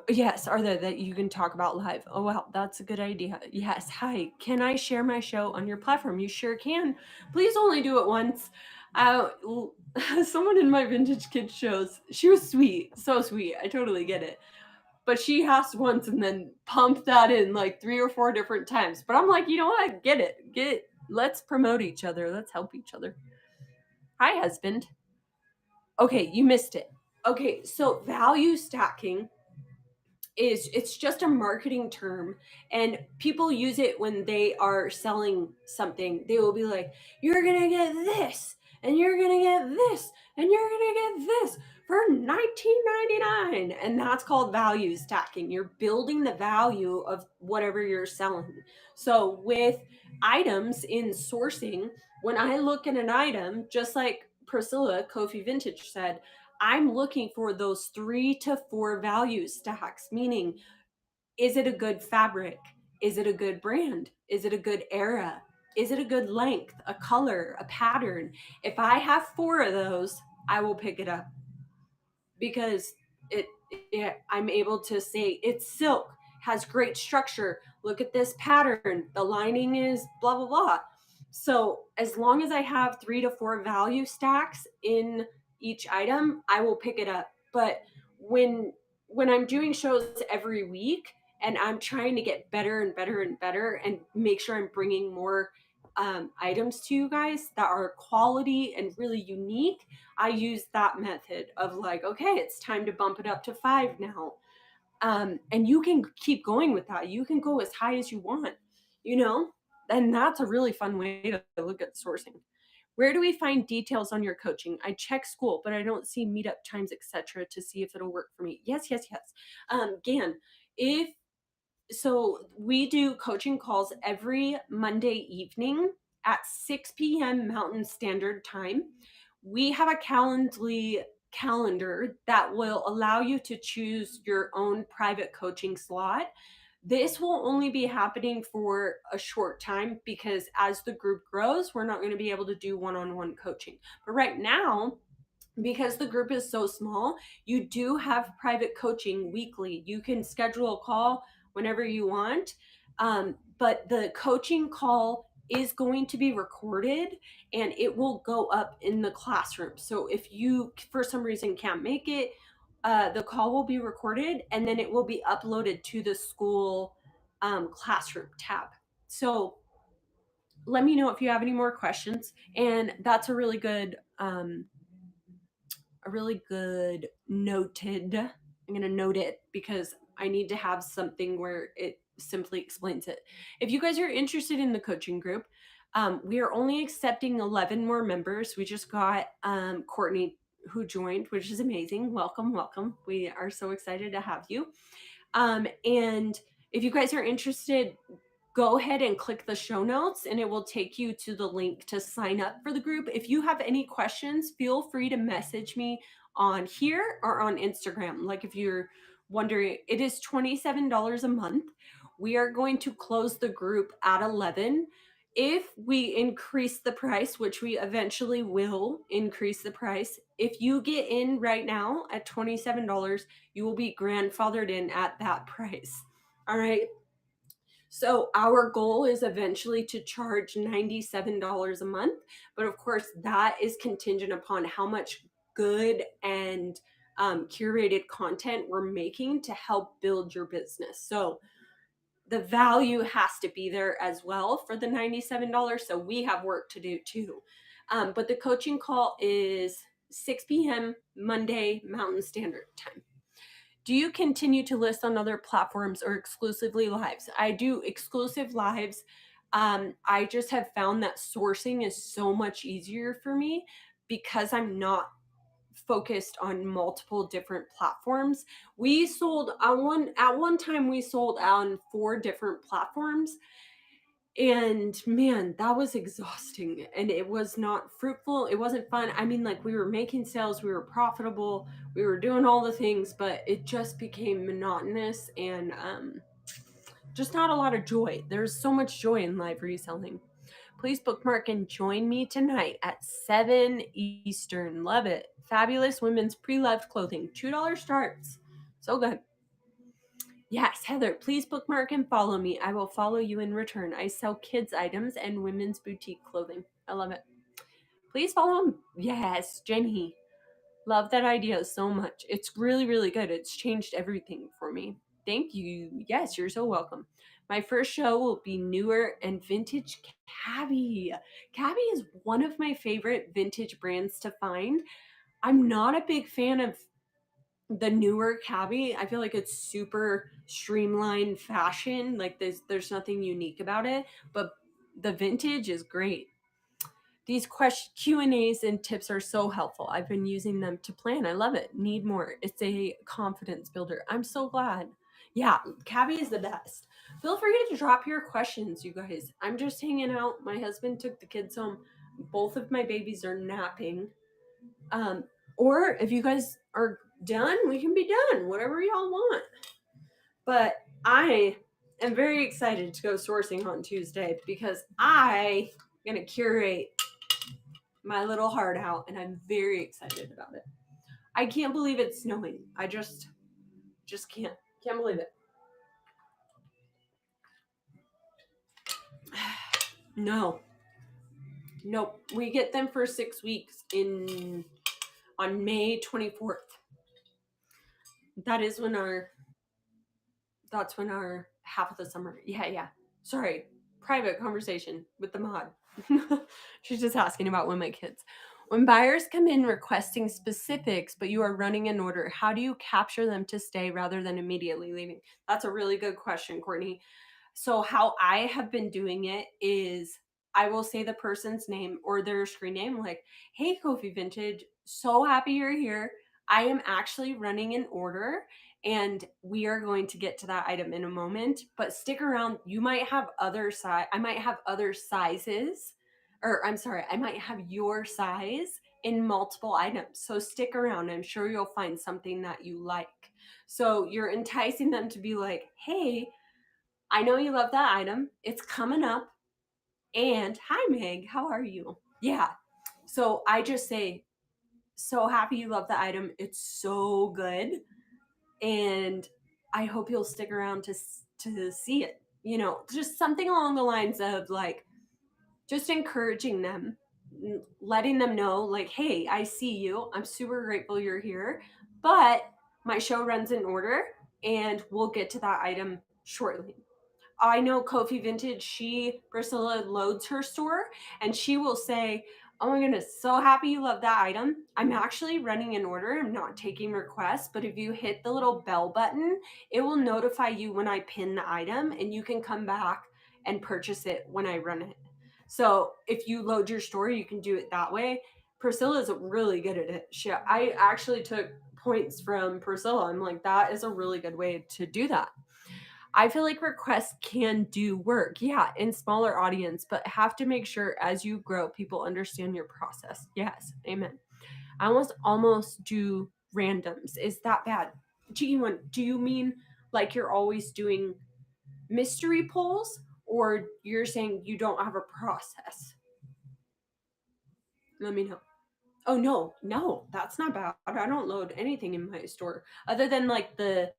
Speaker 1: Yes, are there that you can talk about live? Oh, wow, that's a good idea. Yes. Hi, can I share my show on your platform? You sure can. Please only do it once. Someone in my vintage kids shows, she was sweet, so sweet. I totally get it. But she asked once and then pumped that in like 3 or 4 different times. But I'm like, you know what? Get it. Let's promote each other. Let's help each other. Hi, husband. Okay, you missed it. Okay, so value stacking is it's just a marketing term, and people use it when they are selling something. They will be like, you're gonna get this, and you're gonna get this, and you're gonna get this for 19.99, and that's called value stacking. You're building the value of whatever you're selling. So with items in sourcing, when I look at an item, just like Priscilla Kofi Vintage said, I'm looking for those 3 to 4 value stacks, meaning, is it a good fabric? Is it a good brand? Is it a good era? Is it a good length, a color, a pattern? If I have 4 of those, I will pick it up because I'm able to say it's silk, has great structure. Look at this pattern. The lining is blah, blah, blah. So as long as I have 3 to 4 value stacks in each item, I will pick it up. But when I'm doing shows every week and I'm trying to get better and better and better and make sure I'm bringing more items to you guys that are quality and really unique, I use that method of like, okay, it's time to bump it up to 5 now. And you can keep going with that. You can go as high as you want, you know? And that's a really fun way to look at sourcing. Where do we find details on your coaching? I check school, but I don't see meetup times, etc., to see if it'll work for me. Yes, yes, yes. Gan, if so, we do coaching calls every Monday evening at 6 p.m. Mountain Standard Time. We have a calendar that will allow you to choose your own private coaching slot. This will only be happening for a short time because as the group grows, we're not going to be able to do one-on-one coaching. But right now, because the group is so small, you do have private coaching weekly. You can schedule a call whenever you want. But the coaching call is going to be recorded and it will go up in the classroom. So if you, for some reason, can't make it, the call will be recorded and then it will be uploaded to the school classroom tab. So let me know if you have any more questions. And that's a really good noted. I'm going to note it because I need to have something where it simply explains it. If you guys are interested in the coaching group, we are only accepting 11 more members. We just got Courtney who joined, which is amazing. Welcome, welcome. We are so excited to have you. And if you guys are interested, go ahead and click the show notes and it will take you to the link to sign up for the group. If you have any questions, feel free to message me on here or on Instagram. Like if you're wondering, it is $27 a month. We are going to close the group at 11. If we increase the price, which we eventually will increase the price, if you get in right now at $27, you will be grandfathered in at that price. All right. So our goal is eventually to charge $97 a month. But of course, that is contingent upon how much good and curated content we're making to help build your business. So the value has to be there as well for the $97. So we have work to do too. But the coaching call is 6 p.m. Monday Mountain Standard Time. Do you continue to list on other platforms or exclusively lives? I do exclusive lives. I just have found that sourcing is so much easier for me because I'm not focused on multiple different platforms. We sold at one time we sold on 4 different platforms, and man, that was exhausting and it was not fruitful. It wasn't fun. I mean, like, we were making sales, we were profitable, we were doing all the things, but it just became monotonous and just not a lot of joy. There's so much joy in live reselling. Please bookmark and join me tonight at 7 Eastern. Love it. Fabulous women's pre-loved clothing. $2 starts. So good. Yes, Heather, please bookmark and follow me. I will follow you in return. I sell kids' items and women's boutique clothing. I love it. Please follow him. Yes, Jenny. Love that idea so much. It's really, really good. It's changed everything for me. Thank you. Yes, you're so welcome. My first show will be newer and vintage Cabby. Cabby is one of my favorite vintage brands to find. I'm not a big fan of the newer cabbie, I feel like it's super streamlined fashion. Like there's nothing unique about it, but the vintage is great. These question Q&As and tips are so helpful. I've been using them to plan. I love it. Need more. It's a confidence builder. I'm so glad. Yeah, Cabby is the best. Feel free to drop your questions, you guys. I'm just hanging out. My husband took the kids home. Both of my babies are napping. Um, or if you guys are done, we can be done. Whatever y'all want. But I am very excited to go sourcing on Tuesday because I'm gonna curate my little heart out and I'm very excited about it. I can't believe it's snowing. I just can't believe it. No. Nope. We get them for 6 weeks in on May 24th. That is when our that's when our half of the summer. Yeah. Sorry. Private conversation with the mod. She's just asking about when my kids. When buyers come in requesting specifics, but you are running an order, how do you capture them to stay rather than immediately leaving? That's a really good question, Courtney. So how I have been doing it is I will say the person's name or their screen name, like, "Hey, Kofi Vintage, so happy you're here. I am actually running an order and we are going to get to that item in a moment, but stick around. You might have I might have other sizes, or I'm sorry, I might have your size in multiple items. So stick around. I'm sure you'll find something that you like." So you're enticing them to be like, "Hey, I know you love that item. It's coming up. And hi, Meg. How are you?" Yeah. So I just say, "So happy you love the item. It's so good. And I hope you'll stick around to see it." Just something along the lines of like, just encouraging them, letting them know, like, "Hey, I see you. I'm super grateful you're here. But my show runs in order and we'll get to that item shortly." I know Kofi Vintage, Priscilla loads her store and she will say, "Oh my goodness, so happy you love that item. I'm actually running an order. I'm not taking requests, but if you hit the little bell button, it will notify you when I pin the item and you can come back and purchase it when I run it." So if you load your store, you can do it that way. Priscilla's really good at it. I actually took points from Priscilla. I'm like, that is a really good way to do that. I feel like requests can do work, yeah, in smaller audience, but have to make sure as you grow, people understand your process. Yes, amen. I almost do randoms. Is that bad? G1, do you mean like you're always doing mystery polls, or you're saying you don't have a process? Let me know. Oh no, that's not bad. I don't load anything in my store other than like the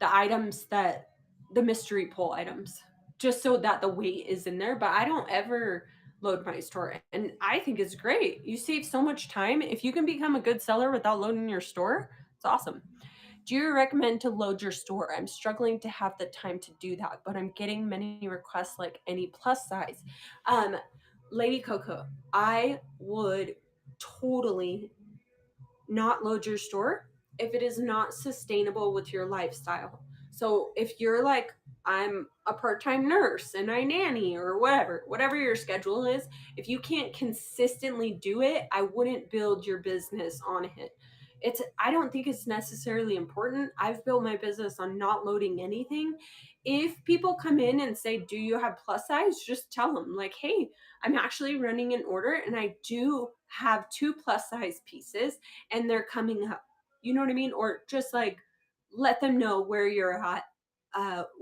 Speaker 1: items that the mystery pull items, just so that the weight is in there. But I don't ever load my store, and I think it's great. You save so much time if you can become a good seller without loading your store. It's awesome. Do you recommend to load your store? I'm struggling to have the time to do that, but I'm getting many requests like any plus size. um Lady Coco, I would totally not load your store if it is not sustainable with your lifestyle. So if you're like, "I'm a part-time nurse and I nanny," or whatever your schedule is, if you can't consistently do it, I wouldn't build your business on it. I don't think it's necessarily important. I've built my business on not loading anything. If people come in and say, "Do you have plus size?" just tell them like, "Hey, I'm actually running an order and I do have 2 plus size pieces and they're coming up." You know what I mean? Or just like let them know where you're at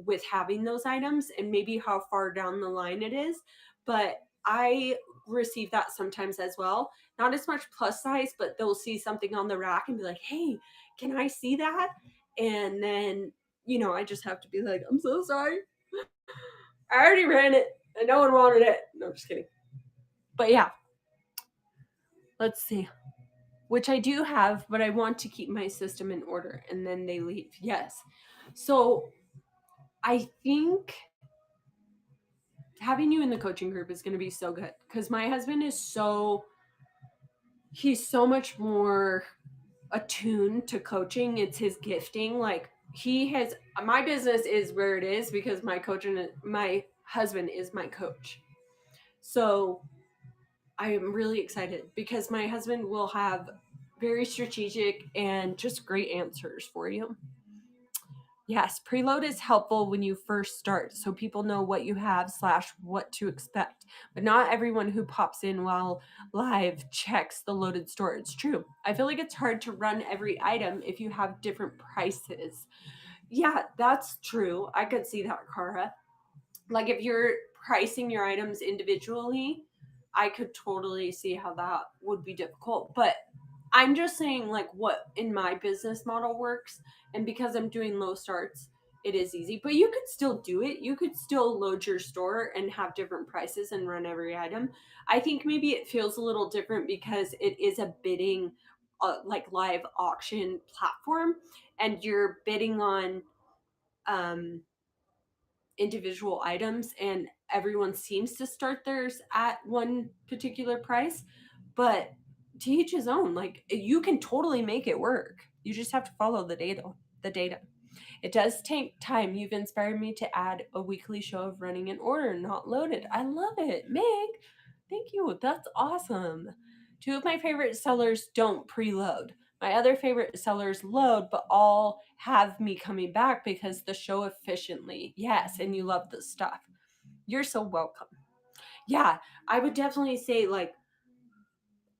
Speaker 1: with having those items and maybe how far down the line it is. But I receive that sometimes as well. Not as much plus size, but they'll see something on the rack and be like, "Hey, can I see that?" And then, I just have to be like, "I'm so sorry. I already ran it and no one wanted it." No, I'm just kidding. But yeah, let's see. Which I do have, but I want to keep my system in order and then they leave. Yes. So I think having you in the coaching group is going to be so good because my husband is he's so much more attuned to coaching. It's his gifting. Like he has my business is where it is because my husband is my coach. So I am really excited because my husband will have very strategic and just great answers for you. Yes, preload is helpful when you first start so people know what you have slash what to expect. But not everyone who pops in while live checks the loaded store. It's true. I feel like it's hard to run every item if you have different prices. Yeah, that's true. I could see that, Cara. Like if you're pricing your items individually, I could totally see how that would be difficult. But I'm just saying like what in my business model works, and because I'm doing low starts, it is easy. But you could still do it. You could still load your store and have different prices and run every item. I think maybe it feels a little different because it is a bidding like live auction platform, and you're bidding on um individual items, and everyone seems to start theirs at one particular price. But to each his own. Like you can totally make it work, you just have to follow the data. It does take time. You've inspired me to add a weekly show of running in order, not loaded. I love it, Meg. Thank you, that's awesome. Two of my favorite sellers don't preload. My other favorite sellers load, but all have me coming back because the show efficiently. Yes, and you love the stuff. You're so welcome. Yeah, I would definitely say like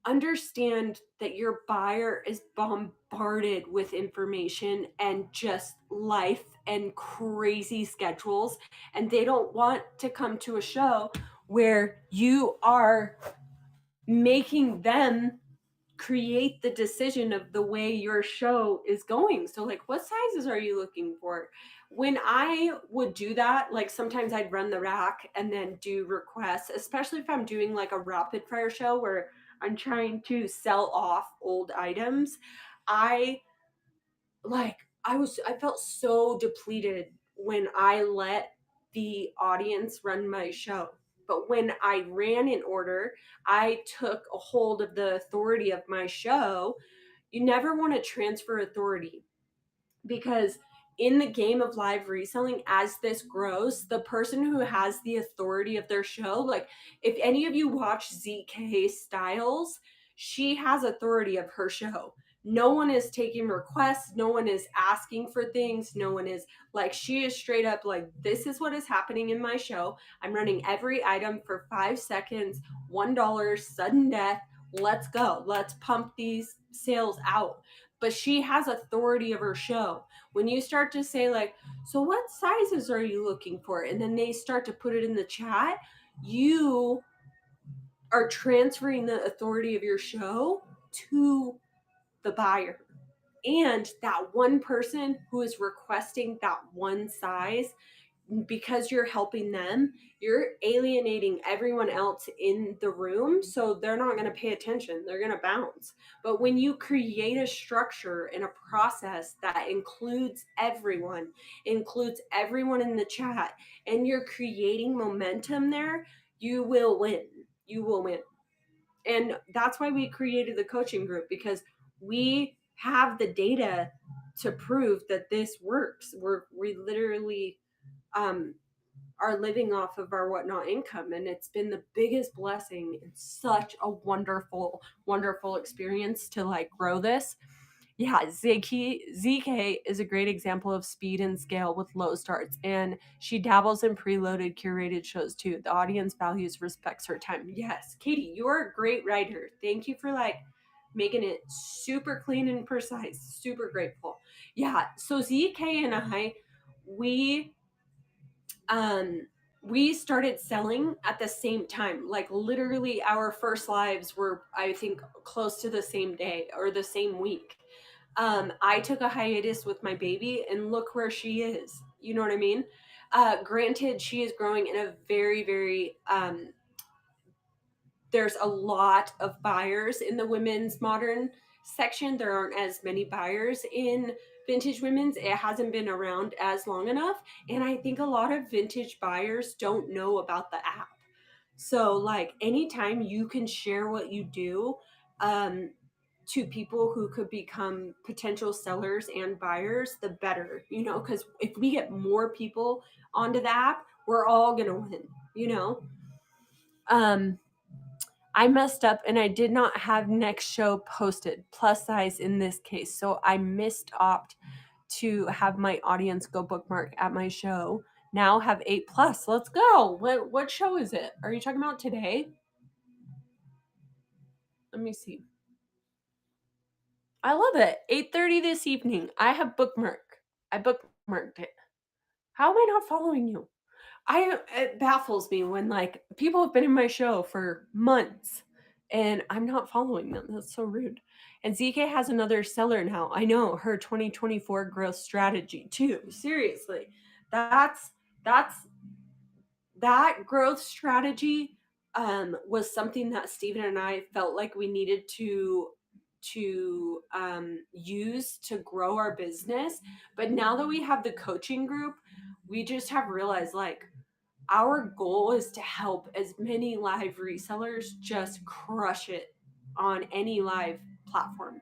Speaker 1: understand that your buyer is bombarded with information and just life and crazy schedules, and they don't want to come to a show where you are making them create the decision of the way your show is going. So like what sizes are you looking for? When I would do that, like sometimes I'd run the rack and then do requests, especially if I'm doing like a rapid fire show where I'm trying to sell off old items. I like I felt so depleted when I let the audience run my show. But when I ran in order, I took a hold of the authority of my show. You never want to transfer authority because in the game of live reselling, as this grows, the person who has the authority of their show, like if any of you watch ZK Styles, she has authority of her show. No one is taking requests, no one is asking for things, no one is like, she is straight up like, this is what is happening in my show. I'm running every item for 5 seconds, $1, sudden death. Let's go, let's pump these sales out. But she has authority of her show. When you start to say like, so what sizes are you looking for, and then they start to put it in the chat, you are transferring the authority of your show to the buyer. And that one person who is requesting that one size, because you're helping them, you're alienating everyone else in the room. So they're not going to pay attention. They're going to bounce. But when you create a structure and a process that includes everyone in the chat, and you're creating momentum there, you will win. You will win. And that's why we created the coaching group, because we have the data to prove that this works. We literally um, are living off of our whatnot income, and it's been the biggest blessing. It's such a wonderful, wonderful experience to like grow this. Yeah, ZK is a great example of speed and scale with low starts, and she dabbles in preloaded curated shows too. The audience values, respects her time. Yes, Katie, you're a great writer. Thank you for like making it super clean and precise. Super grateful. Yeah, so ZK and I, we um we started selling at the same time. Like literally our first lives were, I think, close to the same day or the same week. I took a hiatus with my baby, and look where she is. You know what I mean? Granted, she is growing in a very, very there's a lot of buyers in the women's modern section. There aren't as many buyers in vintage women's. It hasn't been around as long enough. And I think a lot of vintage buyers don't know about the app. So, like, anytime you can share what you do, um, to people who could become potential sellers and buyers, the better, because if we get more people onto the app, we're all going to win. Um, I messed up and I did not have next show posted, plus size in this case. So I missed opt to have my audience go bookmark at my show. Now have 8+. Let's go. What show is it? Are you talking about today? Let me see. I love it. 8:30 this evening. I have I bookmarked it. How am I not following you? It baffles me when like people have been in my show for months and I'm not following them. That's so rude. And ZK has another seller now. I know her 2024 growth strategy too. Seriously. That's that growth strategy was something that Steven and I felt like we needed to use to grow our business. But now that we have the coaching group, we just have realized like our goal is to help as many live resellers just crush it on any live platform.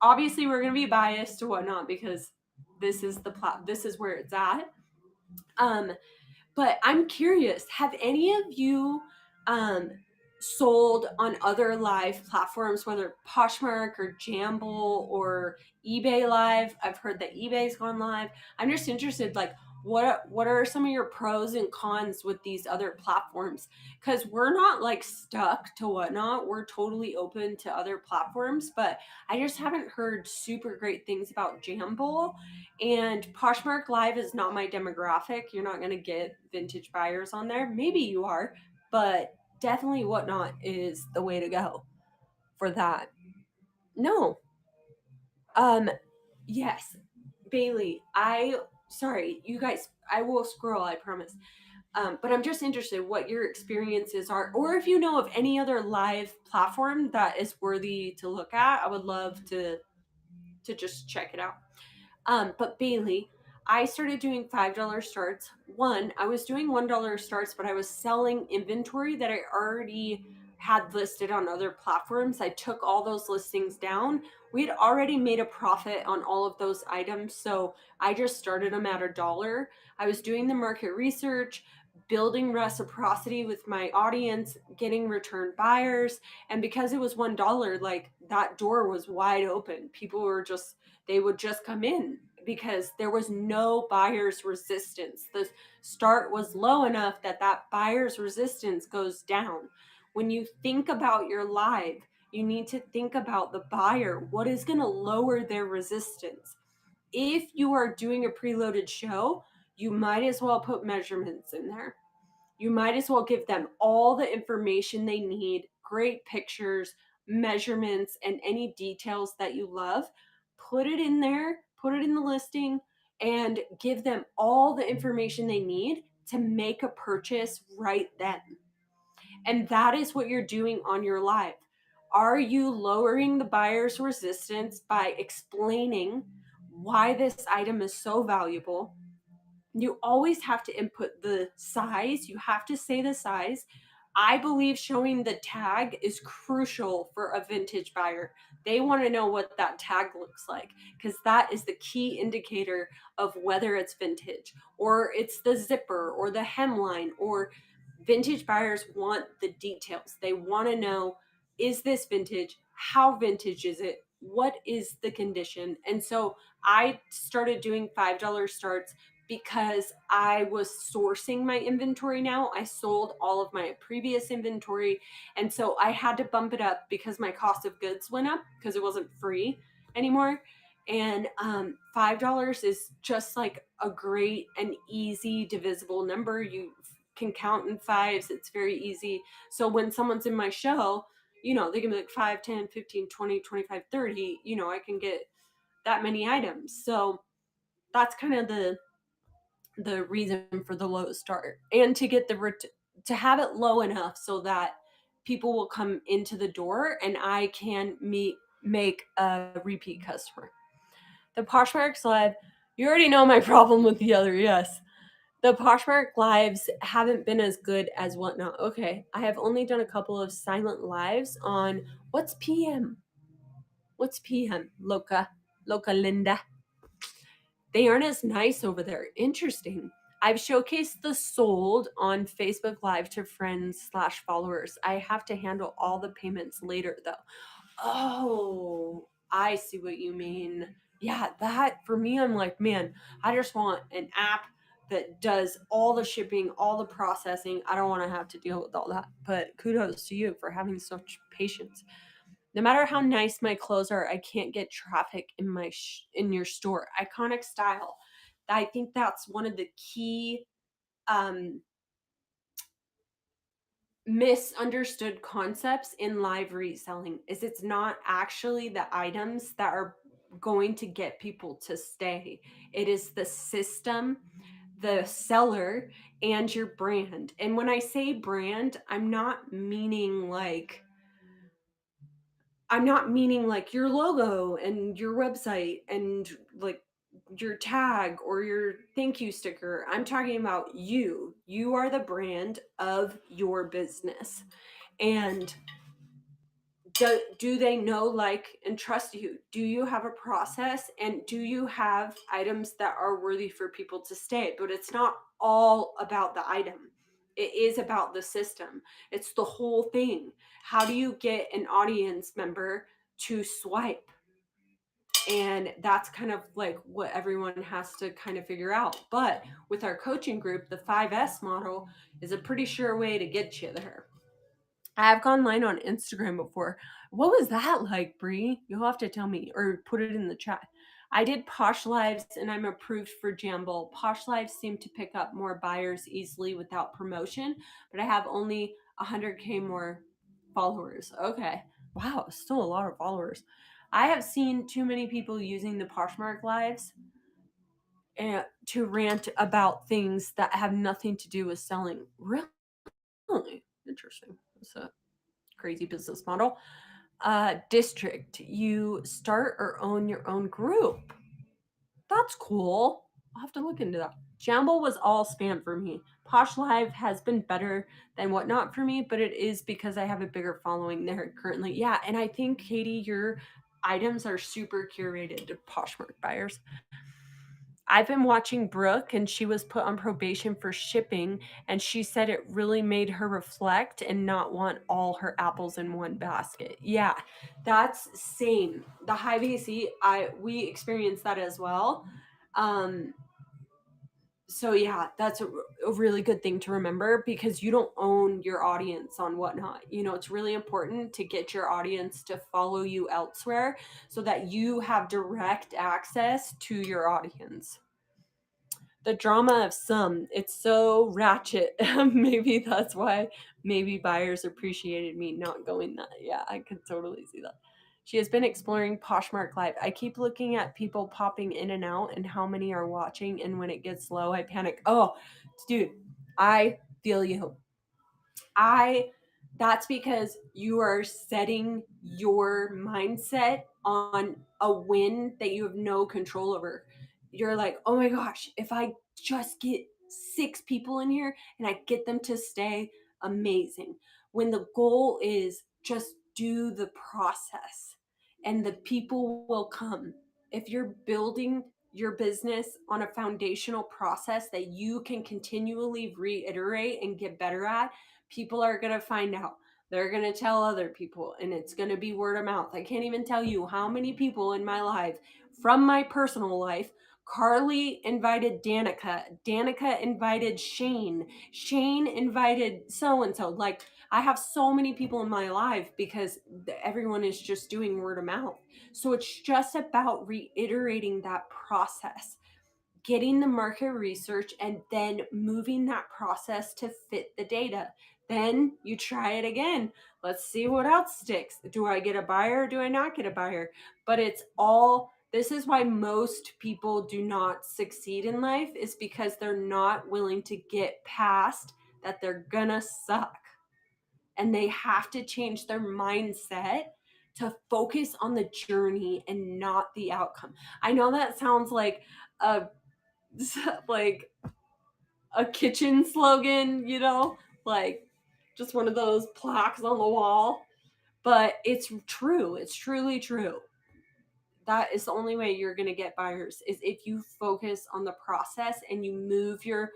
Speaker 1: Obviously, we're going to be biased to whatnot because this is this is where it's at. But I'm curious, have any of you sold on other live platforms, whether Poshmark or Jamble or eBay Live? I've heard that eBay's gone live. I'm just interested, like, what are some of your pros and cons with these other platforms? Because we're not like stuck to whatnot. We're totally open to other platforms, but I just haven't heard super great things about Jamble. And Poshmark Live is not my demographic. You're not going to get vintage buyers on there. Maybe you are, but definitely Whatnot is the way to go for that. No. Yes. Bailey, sorry, you guys, I will scroll, I promise. But I'm just interested what your experiences are, or if you know of any other live platform that is worthy to look at. I would love to just check it out. But Bailey, I started doing $5 starts. I was doing $1 starts, but I was selling inventory that I already had listed on other platforms. I took all those listings down. We had already made a profit on all of those items, so I just started them at $1. I was doing the market research, building reciprocity with my audience, getting return buyers, and because it was $1, like that door was wide open. People were just they would just come in because there was no buyer's resistance. The start was low enough that buyer's resistance goes down. When you think about your live, you need to think about the buyer. What is going to lower their resistance? If you are doing a preloaded show, you might as well put measurements in there. You might as well give them all the information they need, great pictures, measurements, and any details that you love. Put it in there, put it in the listing, and give them all the information they need to make a purchase right then. And that is what you're doing on your live. Are you lowering the buyer's resistance by explaining why this item is so valuable? You always have to input the size. You have to say the size. I believe showing the tag is crucial for a vintage buyer. They want to know what that tag looks like because that is the key indicator of whether it's vintage or it's the zipper or the hemline. Or vintage buyers want the details. They want to know, is this vintage? How vintage is it? What is the condition? And so I started doing $5 starts because I was sourcing my inventory now. I sold all of my previous inventory. And so I had to bump it up because my cost of goods went up because it wasn't free anymore. And $5 is just like a great and easy divisible number. You can count in fives. It's very easy. So when someone's in my show, they can be like 5, 10, 15, 20, 25, 30, I can get that many items. So that's kind of the reason for the low start, and to get to have it low enough so that people will come into the door and I can make a repeat customer. The Poshmark Live, you already know my problem with the other. Yes, the Poshmark lives haven't been as good as Whatnot. Okay, I have only done a couple of silent lives on what's PM. What's PM? Loca Linda. They aren't as nice over there. Interesting. I've showcased the sold on Facebook Live to friends slash followers. I have to handle all the payments later though. Oh, I see what you mean. Yeah, that for me, I'm like, man, I just want an app that does all the shipping, all the processing. I don't want to have to deal with all that. But kudos to you for having such patience. No matter how nice my clothes are, I can't get traffic in in your store. Iconic style. I think that's one of the key um, misunderstood concepts in live reselling is it's not actually the items that are going to get people to stay. It is the system, the seller, and your brand. And when I say brand, I'm not meaning like your logo and your website and like your tag or your thank you sticker. I'm talking about you. You are the brand of your business. And do they know, like, and trust you? Do you have a process and do you have items that are worthy for people to stay? But it's not all about the item, it is about the system. It's the whole thing. How do you get an audience member to swipe? And that's kind of like what everyone has to kind of figure out. But with our coaching group, the 5S model is a pretty sure way to get you there. I've gone live on Instagram before. What was that like, Bree? You'll have to tell me or put it in the chat. I did Posh Lives and I'm approved for Jamble. Posh Lives seem to pick up more buyers easily without promotion, but I have only 100K more followers. Okay. Wow, still a lot of followers. I have seen too many people using the Poshmark Lives and to rant about things that have nothing to do with selling. Really interesting. It's a crazy business model. District, you start or own your own group. That's cool. I'll have to look into that. Jamble was all spam for me. Posh Live has been better than Whatnot for me, but it is because I have a bigger following there currently. Yeah, and I think, Katie, your items are super curated to Poshmark buyers. I've been watching Brooke, and she was put on probation for shipping, and she said it really made her reflect and not want all her apples in one basket. Yeah, that's same. The high VC, we experienced that as well. Um, so yeah, that's a really good thing to remember because you don't own your audience on Whatnot. You know, it's really important to get your audience to follow you elsewhere so that you have direct access to your audience. The drama of some, it's so ratchet. Maybe that's why maybe buyers appreciated me not going that. Yeah, I could totally see that. She has been exploring Poshmark Live. I keep looking at people popping in and out and how many are watching, and when it gets low I panic. Oh, dude, I feel you. I That's because you are setting your mindset on a win that you have no control over. You're like, "Oh my gosh, if I just get 6 people in here and I get them to stay, amazing." When the goal is just do the process and the people will come. If you're building your business on a foundational process that you can continually reiterate and get better at, people are going to find out. They're going to tell other people, and it's going to be word of mouth. I can't even tell you how many people in my life, from my personal life, Carly invited Danica. Danica invited Shane. Shane invited so and so. Like, I have so many people in my life because everyone is just doing word of mouth. So it's just about reiterating that process, getting the market research, and then moving that process to fit the data. Then you try it again. Let's see what else sticks. Do I get a buyer or do I not get a buyer? But this is why most people do not succeed in life, is because they're not willing to get past that they're gonna suck. And they have to change their mindset to focus on the journey and not the outcome. I know that sounds like a like a kitchen slogan, like just one of those plaques on the wall, but it's true. It's truly true. That is the only way you're going to get buyers, is if you focus on the process and you move your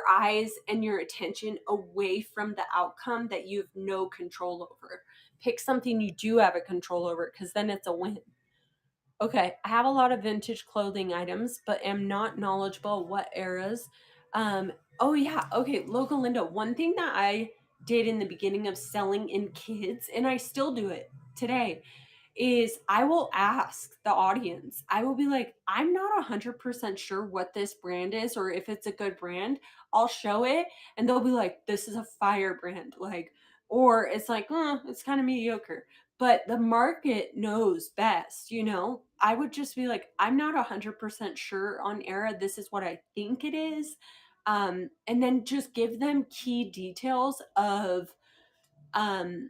Speaker 1: eyes and your attention away from the outcome that you have no control over. Pick something you do have a control over, because then it's a win. Okay, I have a lot of vintage clothing items, but am not knowledgeable what eras. Oh yeah, okay, Local Linda. One thing that I did in the beginning of selling in kids, and I still do it today, is I will ask the audience. I will be like, I'm not 100% sure what this brand is or if it's a good brand. I'll show it and they'll be like, this is a fire brand. Like, or it's like, it's kind of mediocre. But the market knows best, you know? I would just be like, I'm not 100% sure on Era. This is what I think it is. And then just give them key details of, um,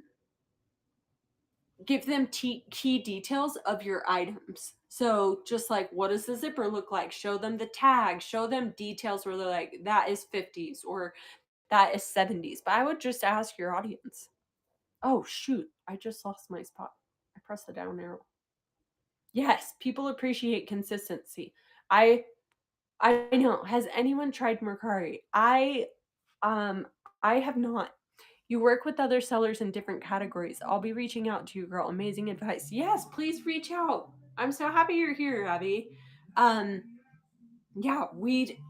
Speaker 1: key details of your items. So just like, what does the zipper look like? Show them the tag, show them details where they're like, that is 50s or that is 70s. But I would just ask your audience. Oh shoot, I just lost my spot. I pressed the down arrow. Yes, people appreciate consistency. I I know. Has anyone tried Mercari? Um I have not. You work with other sellers in different categories. I'll be reaching out to you, girl. Amazing advice. Yes, please reach out. I'm so happy you're here, Abby. Um, yeah,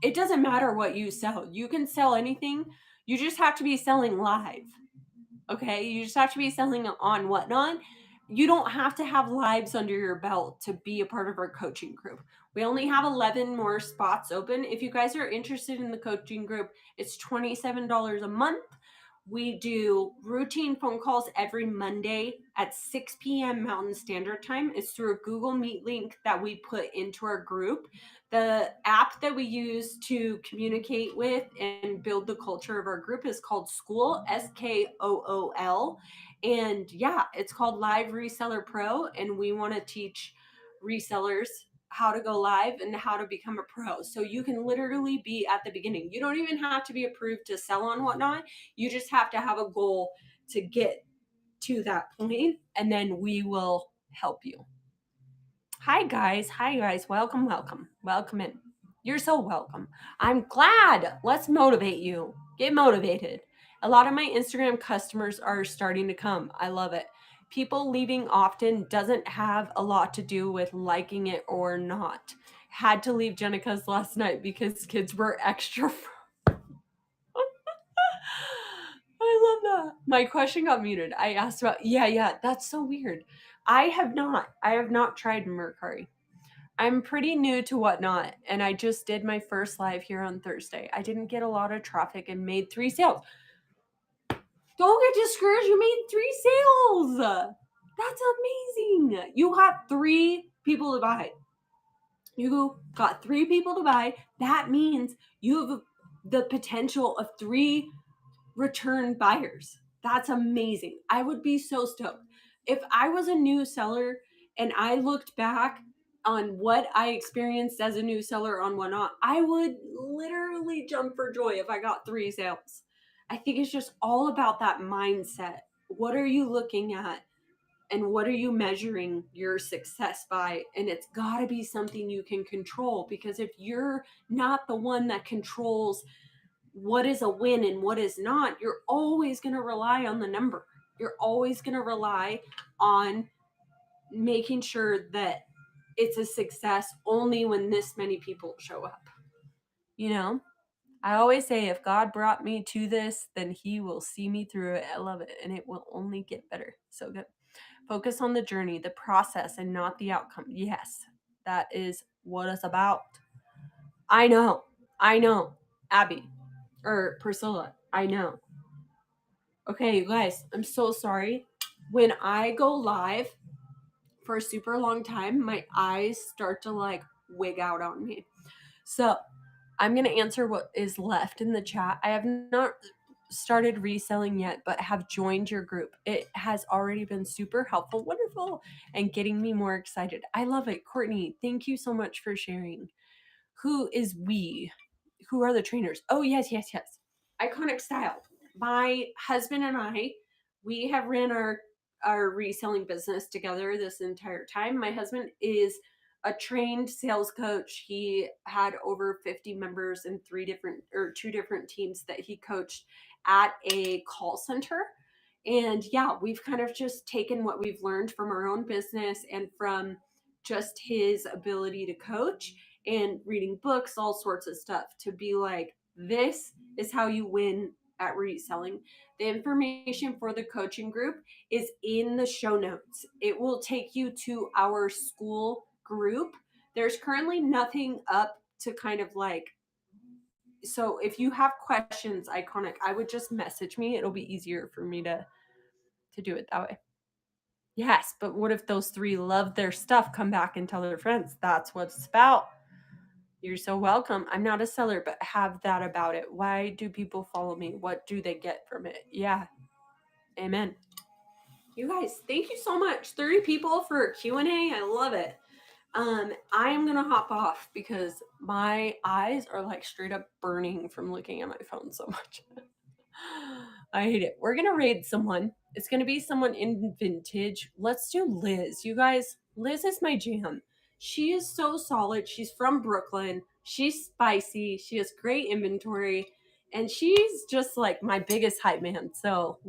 Speaker 1: it doesn't matter what you sell. You can sell anything. You just have to be selling live. Okay? You just have to be selling on Whatnot. You don't have to have lives under your belt to be a part of our coaching group. We only have 11 more spots open. If you guys are interested in the coaching group, it's $27 a month. We do routine phone calls every Monday at 6 p.m. Mountain Standard Time. It's through a Google Meet link that we put into our group. The app that we use to communicate with and build the culture of our group is called School, SKOOL. And yeah, it's called Live Reseller Pro. And we want to teach resellers how to go live and how to become a pro. So you can literally be at the beginning. You don't even have to be approved to sell on Whatnot. You just have to have a goal to get to that point, and then we will help you. Hi, guys. Hi, guys. Welcome, welcome. Welcome in. You're so welcome. I'm glad. Let's motivate you. Get motivated. A lot of my Instagram customers are starting to come. I love it. People leaving often doesn't have a lot to do with liking it or not. Had to leave Jenica's last night because kids were extra. I love that. My question got muted. I asked about, yeah, that's so weird. I have not tried Mercari. I'm pretty new to Whatnot, and I just did my first live here on Thursday. I didn't get a lot of traffic and made 3 sales. Don't get discouraged. You made 3 sales. That's amazing. You got 3 people to buy. You got 3 people to buy. That means you have the potential of 3 return buyers. That's amazing. I would be so stoked. If I was a new seller and I looked back on what I experienced as a new seller on Whatnot, I would literally jump for joy if I got 3 sales. I think it's just all about that mindset. What are you looking at? And what are you measuring your success by? And it's got to be something you can control, because if you're not the one that controls what is a win and what is not, you're always going to rely on the number. You're always going to rely on making sure that it's a success only when this many people show up. You know, I always say, if God brought me to this, then he will see me through it. I love it. And it will only get better. So good. Focus on the journey, the process, and not the outcome. Yes, that is what it's about. I know. Abby or Priscilla, I know. Okay, you guys, I'm so sorry. When I go live for a super long time, my eyes start to like wig out on me. So I'm going to answer what is left in the chat. I have not started reselling yet, but have joined your group. It has already been super helpful, wonderful, and getting me more excited. I love it. Courtney, thank you so much for sharing. Who is we? Who are the trainers? Oh, yes. Iconic Style. My husband and I, we have ran our our reselling business together this entire time. My husband is a trained sales coach. He had over 50 members in two different teams that he coached at a call center. And yeah, we've kind of just taken what we've learned from our own business and from just his ability to coach and reading books, all sorts of stuff, to be like, this is how you win at reselling. The information for the coaching group is in the show notes. It will take you to our school group. There's currently nothing up to kind of like, so if you have questions, Iconic, I would just message me. It'll be easier for me to do it that way. Yes, but what if those three love their stuff, come back and tell their friends? That's what it's about. You're so welcome. I'm not a seller, but have that about it. Why do people follow me? What do they get from it? Yeah. Amen. You guys, thank you so much. 30 people for a Q&A. I love it. I am gonna hop off because my eyes are like straight up burning from looking at my phone so much. I hate it. We're gonna raid someone. It's gonna be someone in vintage. Let's do Liz. You guys, Liz is my jam. She is so solid. She's from Brooklyn. She's spicy. She has great inventory. And she's just like my biggest hype man. So